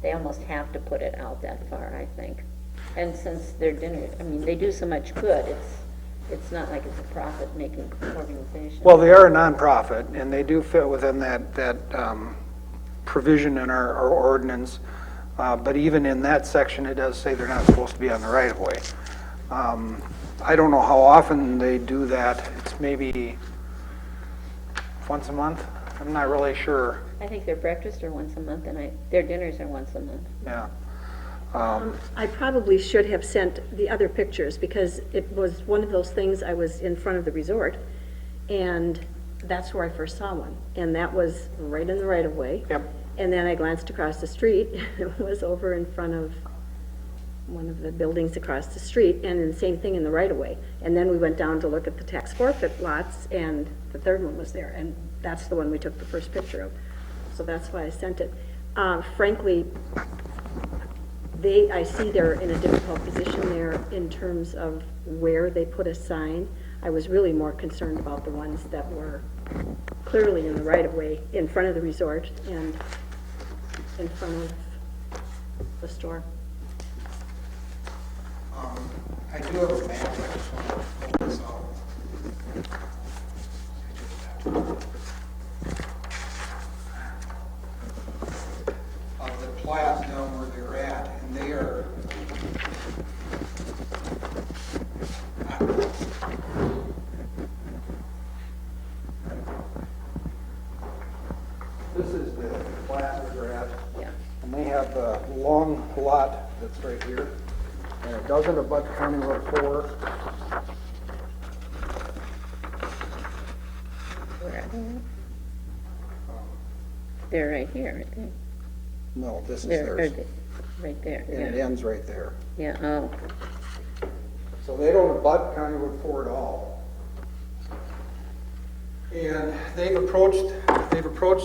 they almost have to put it out that far, I think. And since their dinner, I mean, they do so much good, it's not like it's a profit-making organization. Well, they are a nonprofit, and they do fit within that provision in our ordinance. But even in that section, it does say they're not supposed to be on the right-of-way. I don't know how often they do that. It's maybe once a month, I'm not really sure, I think their breakfasts are once a month, and their dinners are once a month. yeah. I probably should have sent the other pictures, because it was one of those things, I was in front of the resort, and that's where I first saw one, and that was right in the right-of-way. Yep. And then I glanced across the street, it was over in front of one of the buildings across the street, and the same thing in the right-of-way. And then we went down to look at the tax forfeit lots, and the third one was there, and that's the one we took the first picture of. So that's why I sent it. Frankly, I see they're in a difficult position there in terms of where they put a sign. I was really more concerned about the ones that were clearly in the right-of-way, in front of the resort and in front of the store. I do have a map, I just want to pull this out. Of the plat down where they're at, and they are, this is the plat where they're at. Yeah. And they have the long lot that's right here, and it doesn't abut County Road 4. Where are they at? They're right here, I think. No, this is They're, theirs, right there, and it yeah. ends right there. Yeah, oh, So they don't abut County Road 4 at all. And they've approached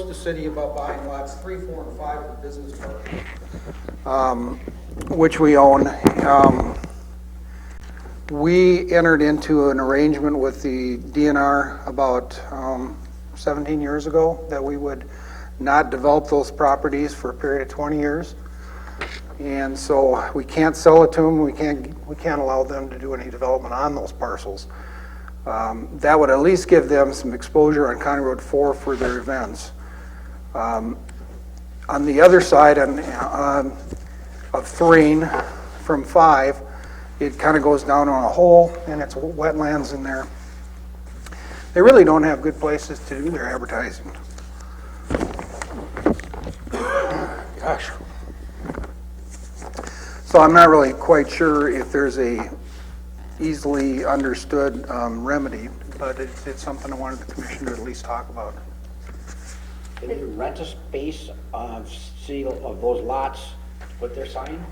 the city about buying lots 3, 4, and 5 for business park, which we own. We entered into an arrangement with the DNR about 17 years ago that we would not develop those properties for a period of 20 years. And so we can't sell it to them, we can't allow them to do any development on those parcels. That would at least give them some exposure on County Road 4 for their events. On the other side of Thurene, from 5, it kind of goes down on a hole, and it's wetlands in there. They really don't have good places to do their advertising. Gosh. So I'm not really quite sure if there's a easily understood remedy, but it's something I wanted the commission to at least talk about. Can you rent a space of those lots to put their sign?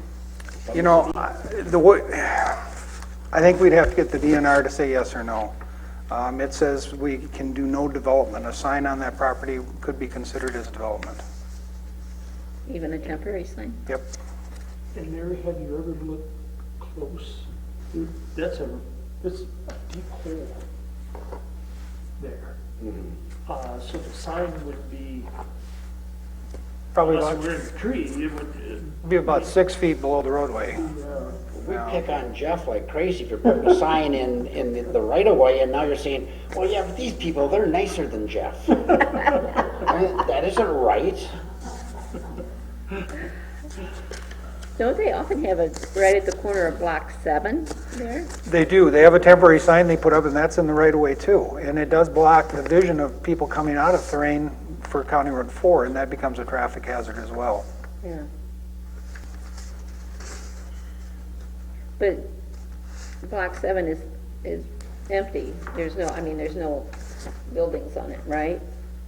You know, I think we'd have to get the DNR to say yes or no. It says we can do no development. A sign on that property could be considered as development. even a temporary sign? Yep. And Mary, have you ever looked close? That's a deep hole there. So the sign would be, Probably unless about, we're in a tree, it would. be about 6 feet below the roadway. We pick on Jeff like crazy for putting a sign in the right of way, and now you're saying, well, yeah, but these people, they're nicer than Jeff. That isn't right. Don't they often have a, right at the corner of Block 7 there? They do. They have a temporary sign they put up, and that's in the right of way too. And it does block the vision of people coming out of Thurene for County Road 4, and that becomes a traffic hazard as well. Yeah. But Block 7 is empty. There's no buildings on it, right?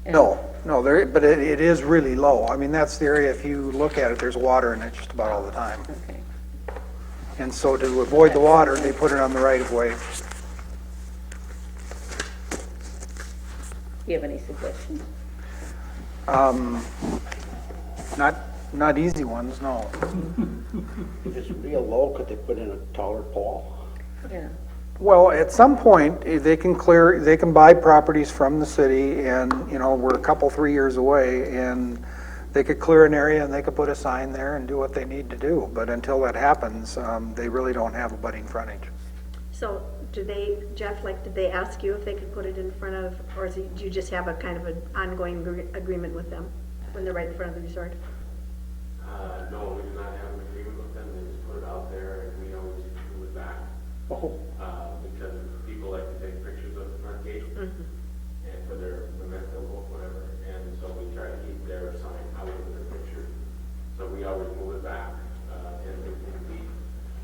And- No, but it is really low. I mean, that's the area, if you look at it, there's water in it just about all the time. Okay. And so to avoid the water, they put it on the right of way. Do you have any suggestions? Not easy ones, no. If it's real low, could they put in a taller pole? Yeah. Well, at some point, they can buy properties from the city, and, we're a couple, 3 years away, and they could clear an area and they could put a sign there and do what they need to do. But until that happens, they really don't have a abutting frontage. So do they, Jeff, did they ask you if they could put it in front of, or do you just have a kind of an ongoing agreement with them when they're right in front of the resort? No, we do not have an agreement with them. They just put it out there, and we always do it back. Oh, Because people like to take pictures of the front gate and for their memento or whatever. and so we try to keep their sign out of the picture. So we always move it back, and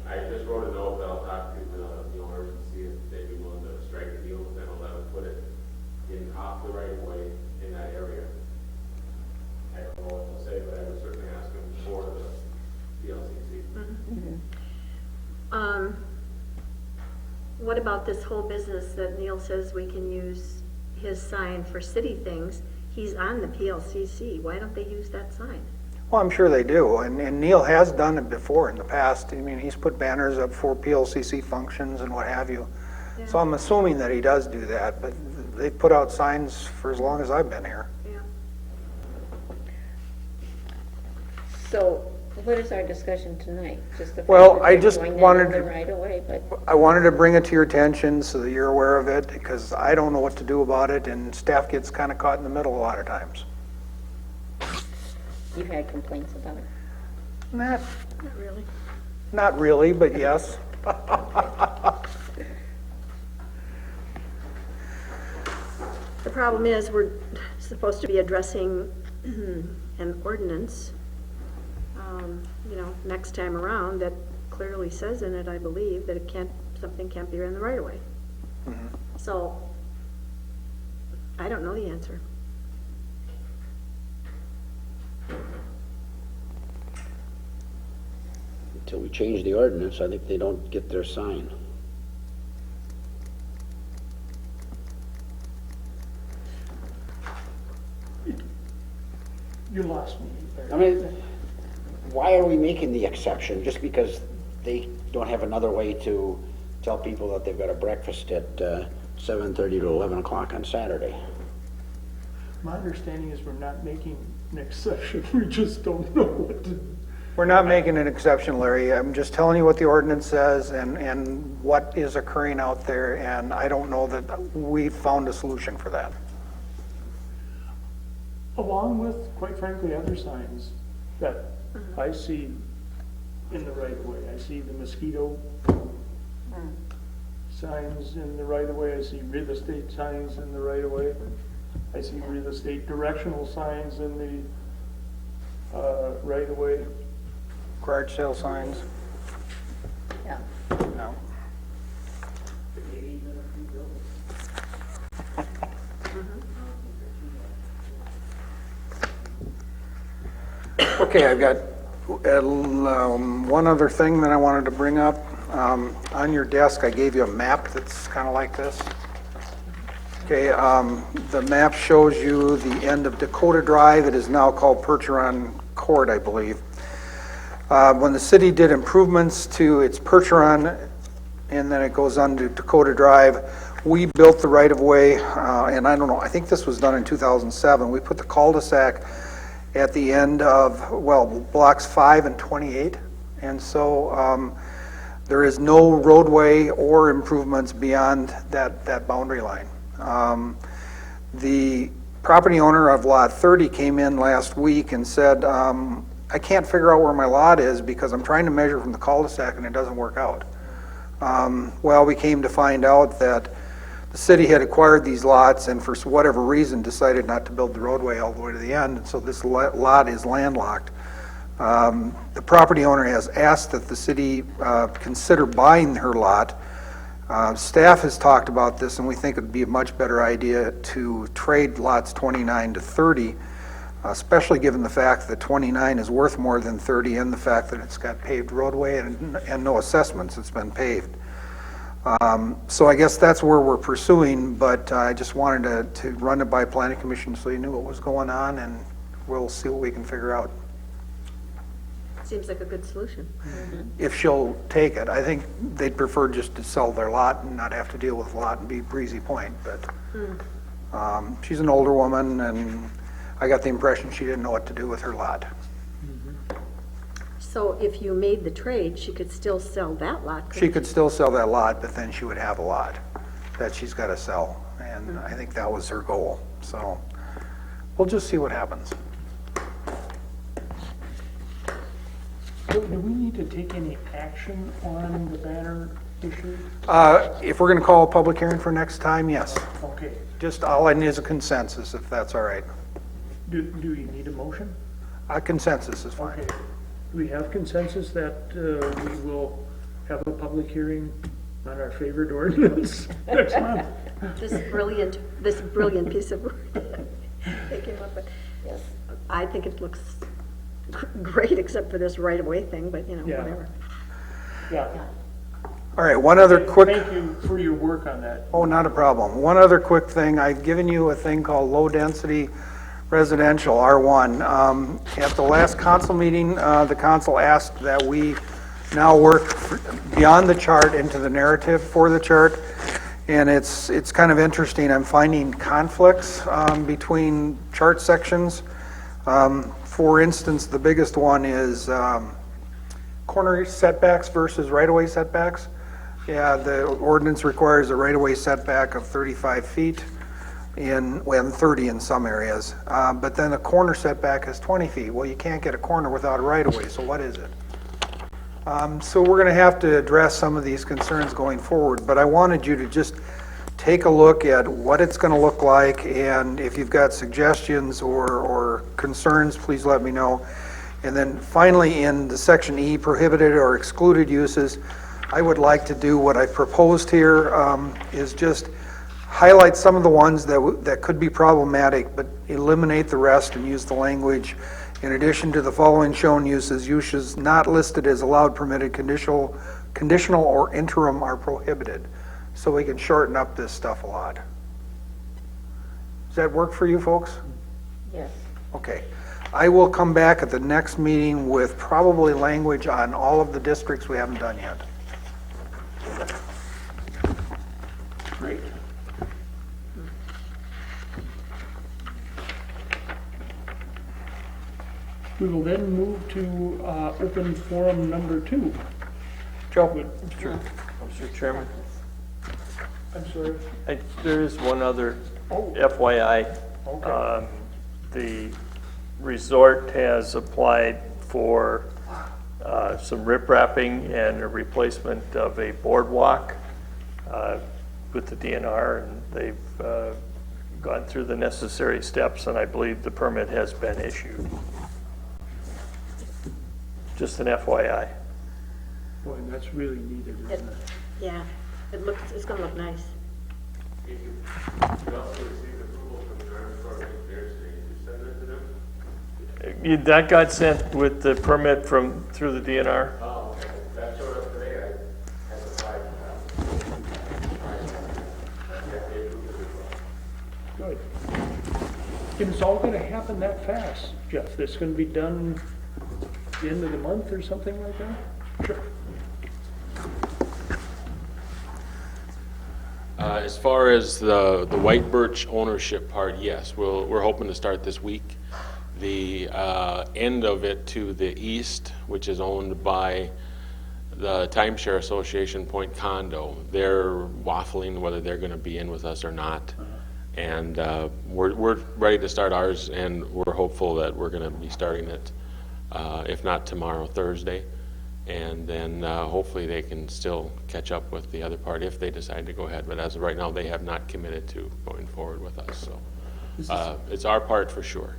I just wrote a note that I'll talk to the owners and see if they'd be willing to strike a deal with them and let them put it in off the right of way in that area. I don't know what they'll say, but I would certainly ask them for the PLCC. What about this whole business that Neil says we can use his sign for city things? He's on the PLCC. Why don't they use that sign? Well, I'm sure they do, and Neil has done it before in the past. I mean, he's put banners up for PLCC functions and what have you. So I'm assuming that he does do that, but they've put out signs for as long as I've been here. Yeah. So what is our discussion tonight? Just the fact Well, that I they're just going in wanted the to- right away, but I wanted to bring it to your attention so that you're aware of it, because I don't know what to do about it, and staff gets kind of caught in the middle a lot of times. you've had complaints about it. Not Not really. Not really, but yes. The problem is, we're supposed to be addressing an ordinance, next time around that clearly says in it, I believe, that something can't be in the right of way. So, I don't know the answer. Until we change the ordinance, I think they don't get their sign. You lost me. I mean, why are we making the exception? Just because they don't have another way to tell people that they've got a breakfast at 7:30 to 11 o'clock on Saturday? My understanding is we're not making an exception, we just don't know what to do. We're not making an exception, Larry. I'm just telling you what the ordinance says and what is occurring out there, and I don't know that we found a solution for that. Along with, quite frankly, other signs that I see in the right of way. I see the mosquito signs in the right of way. I see real estate signs in the right of way. I see real estate directional signs in the right of way. Garage sale signs? Yeah. No. Okay, I've got one other thing that I wanted to bring up. On your desk, I gave you a map that's kind of like this. Okay, the map shows you the end of Dakota Drive. It is now called Percheron Court, I believe. When the city did improvements to its Percheron, and then it goes on to Dakota Drive, we built the right-of-way, and I don't know, I think this was done in 2007. We put the cul-de-sac at the end of, blocks 5 and 28, and so there is no roadway or improvements beyond that boundary line. The property owner of Lot 30 came in last week and said, I can't figure out where my lot is because I'm trying to measure from the cul-de-sac and it doesn't work out. Well, we came to find out that the city had acquired these lots and for whatever reason decided not to build the roadway all the way to the end, and so this lot is landlocked. The property owner has asked that the city consider buying her lot. Staff has talked about this, and we think it would be a much better idea to trade lots 29 to 30, especially given the fact that 29 is worth more than 30 and the fact that it's got paved roadway and no assessments, it's been paved. So I guess that's where we're pursuing, but I just wanted to run it by Planning Commission so you knew what was going on, and we'll see what we can figure out. Seems like a good solution. If she'll take it. I think they'd prefer just to sell their lot and not have to deal with lot and be Breezy Point, but she's an older woman, and I got the impression she didn't know what to do with her lot. So if you made the trade, she could still sell that lot, She couldn't could still sell that lot, but then she would have a lot that she's got to sell, and I think that was her goal. So we'll just see what happens. So do we need to take any action on the banner issue? If we're going to call a public hearing for next time, yes. Okay. Just all I need is a consensus, if that's all right. Do you need a motion? Consensus is fine. Okay. Do we have consensus that we will have a public hearing on our favorite ordinance next month? This brilliant piece of work they came up with. Yes. I think it looks great, except for this right-of-way thing, but, Yeah. whatever. Yeah. All right, one other quick. Thank you for your work on that. Oh, not a problem. One other quick thing. I've given you a thing called low-density residential, R1. At the last council meeting, the council asked that we now work beyond the chart into the narrative for the chart. And it's kind of interesting. I'm finding conflicts between chart sections. For instance, the biggest one is corner setbacks versus right-of-way setbacks. Yeah, the ordinance requires a right-of-way setback of 35 feet and 30 in some areas. But then a corner setback is 20 feet. Well, you can't get a corner without a right-of-way, so what is it? So we're going to have to address some of these concerns going forward, but I wanted you to just take a look at what it's going to look like, and if you've got suggestions or concerns, please let me know. And then finally, in the section E, prohibited or excluded uses, I would like to do what I proposed here, is just highlight some of the ones that could be problematic, but eliminate the rest and use the language, in addition to the following shown uses not listed as allowed, permitted, conditional, or interim are prohibited. So we can shorten up this stuff a lot. Does that work for you folks? Yes. Okay. I will come back at the next meeting with probably language on all of the districts we haven't done yet. Great. We will then move to open forum number 2. Joe? Mr. Chairman, I'm sorry. there is one other Oh. FYI. Okay. The resort has applied for some riprapping and a replacement of a boardwalk with the DNR, and they've gone through the necessary steps, and I believe the permit has been issued. Just an FYI. Boy, and that's really needed, isn't it? Yeah, it's gonna look nice. That got sent with the permit through the DNR? Oh, okay. That showed up today. I had applied for that. Good. And it's all gonna happen that fast, Jeff? This gonna be done the end of the month or something like that? Sure. As far as the white birch ownership part, yes, we're hoping to start this week. The end of it to the east, which is owned by the Timeshare Association Point Condo, they're waffling whether they're going to be in with us or not. And we're ready to start ours, and we're hopeful that we're going to be starting it, if not tomorrow, Thursday. And then hopefully they can still catch up with the other part if they decide to go ahead. But as of right now, they have not committed to going forward with us. So it's our part for sure.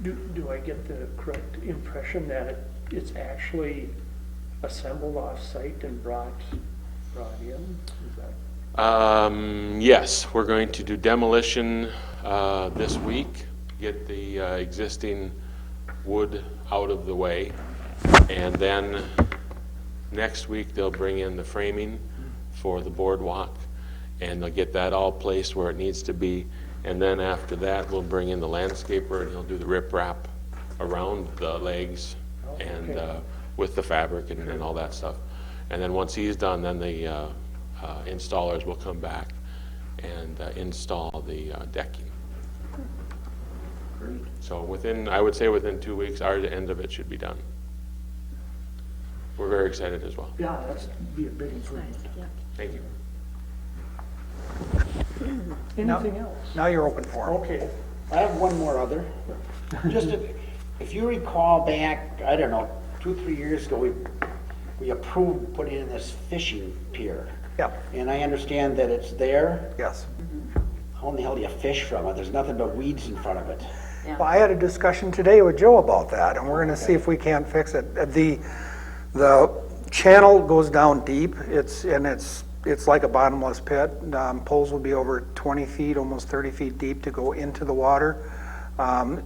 Do I get the correct impression that it's actually assembled off-site and brought in? Is that? Yes, we're going to do demolition this week, get the existing wood out of the way, and then next week they'll bring in the framing for the boardwalk, and they'll get that all placed where it needs to be. And then after that, we'll bring in the landscaper, and he'll do the riprap around the legs and with the fabric and all that stuff. And then once he's done, then the installers will come back and install the decking. Great. So I would say within 2 weeks, our end of it should be done. We're very excited as well. Yeah, that's be a big improvement. Yeah. Thank you. Anything else? Now you're open for it. Okay. I have one more other. Just if you recall back, I don't know, 2-3 years ago, we approved putting in this fishing pier. Yeah, And I understand that it's there. yes. how in the hell do you fish from it? There's nothing but weeds in front of it. Well, I had a discussion today with Joe about that, and we're gonna see if we can't fix it. The channel goes down deep, it's like a bottomless pit. Poles will be over 20 feet, almost 30 feet deep to go into the water.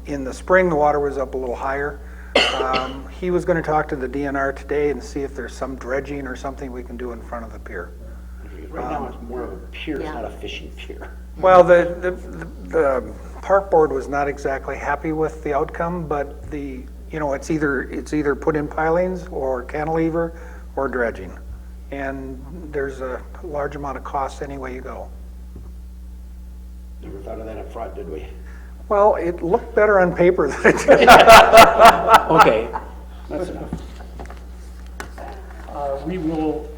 In the spring, the water was up a little higher. He was gonna talk to the DNR today and see if there's some dredging or something we can do in front of the pier. Right now, it's more of a pier, it's not a fishing pier. Well, the park board was not exactly happy with the outcome, but it's either put in pilings or cantilever or dredging. And there's a large amount of cost any way you go. Never thought of that up front, did we? Well, it looked better on paper than it did. Okay, that's enough. We will,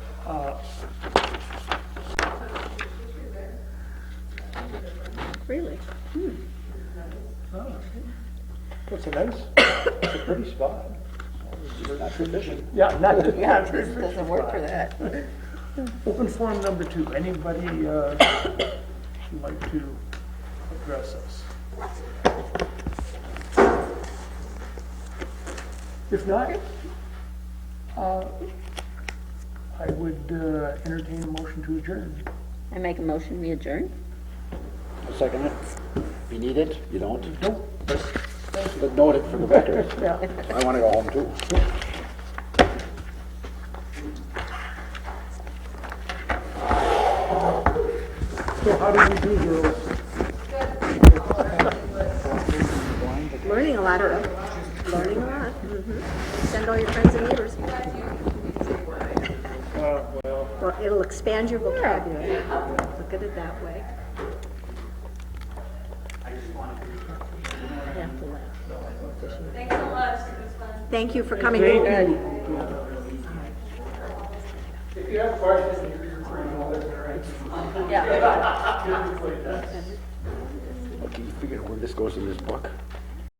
Really? it's a pretty spot. Not sufficient. Yeah, not, Yeah, this doesn't work for that. Open forum number 2, anybody would like to address us? If not, I would entertain a motion to adjourn. I make a motion, we adjourn? I'll second it. You need it? You don't? Nope. But note it for the record. Yeah. I want to go home too. So how did we do, girls? Learning a lot. Learning a lot. Send all your friends and neighbors. Well, it'll expand your vocabulary. Look at it that way. I have to laugh. Thanks so much. It was fun. Thank you for coming. Thank in. you. If you have questions, you can refer to others, Yeah. Okay, you figure where this goes in this book?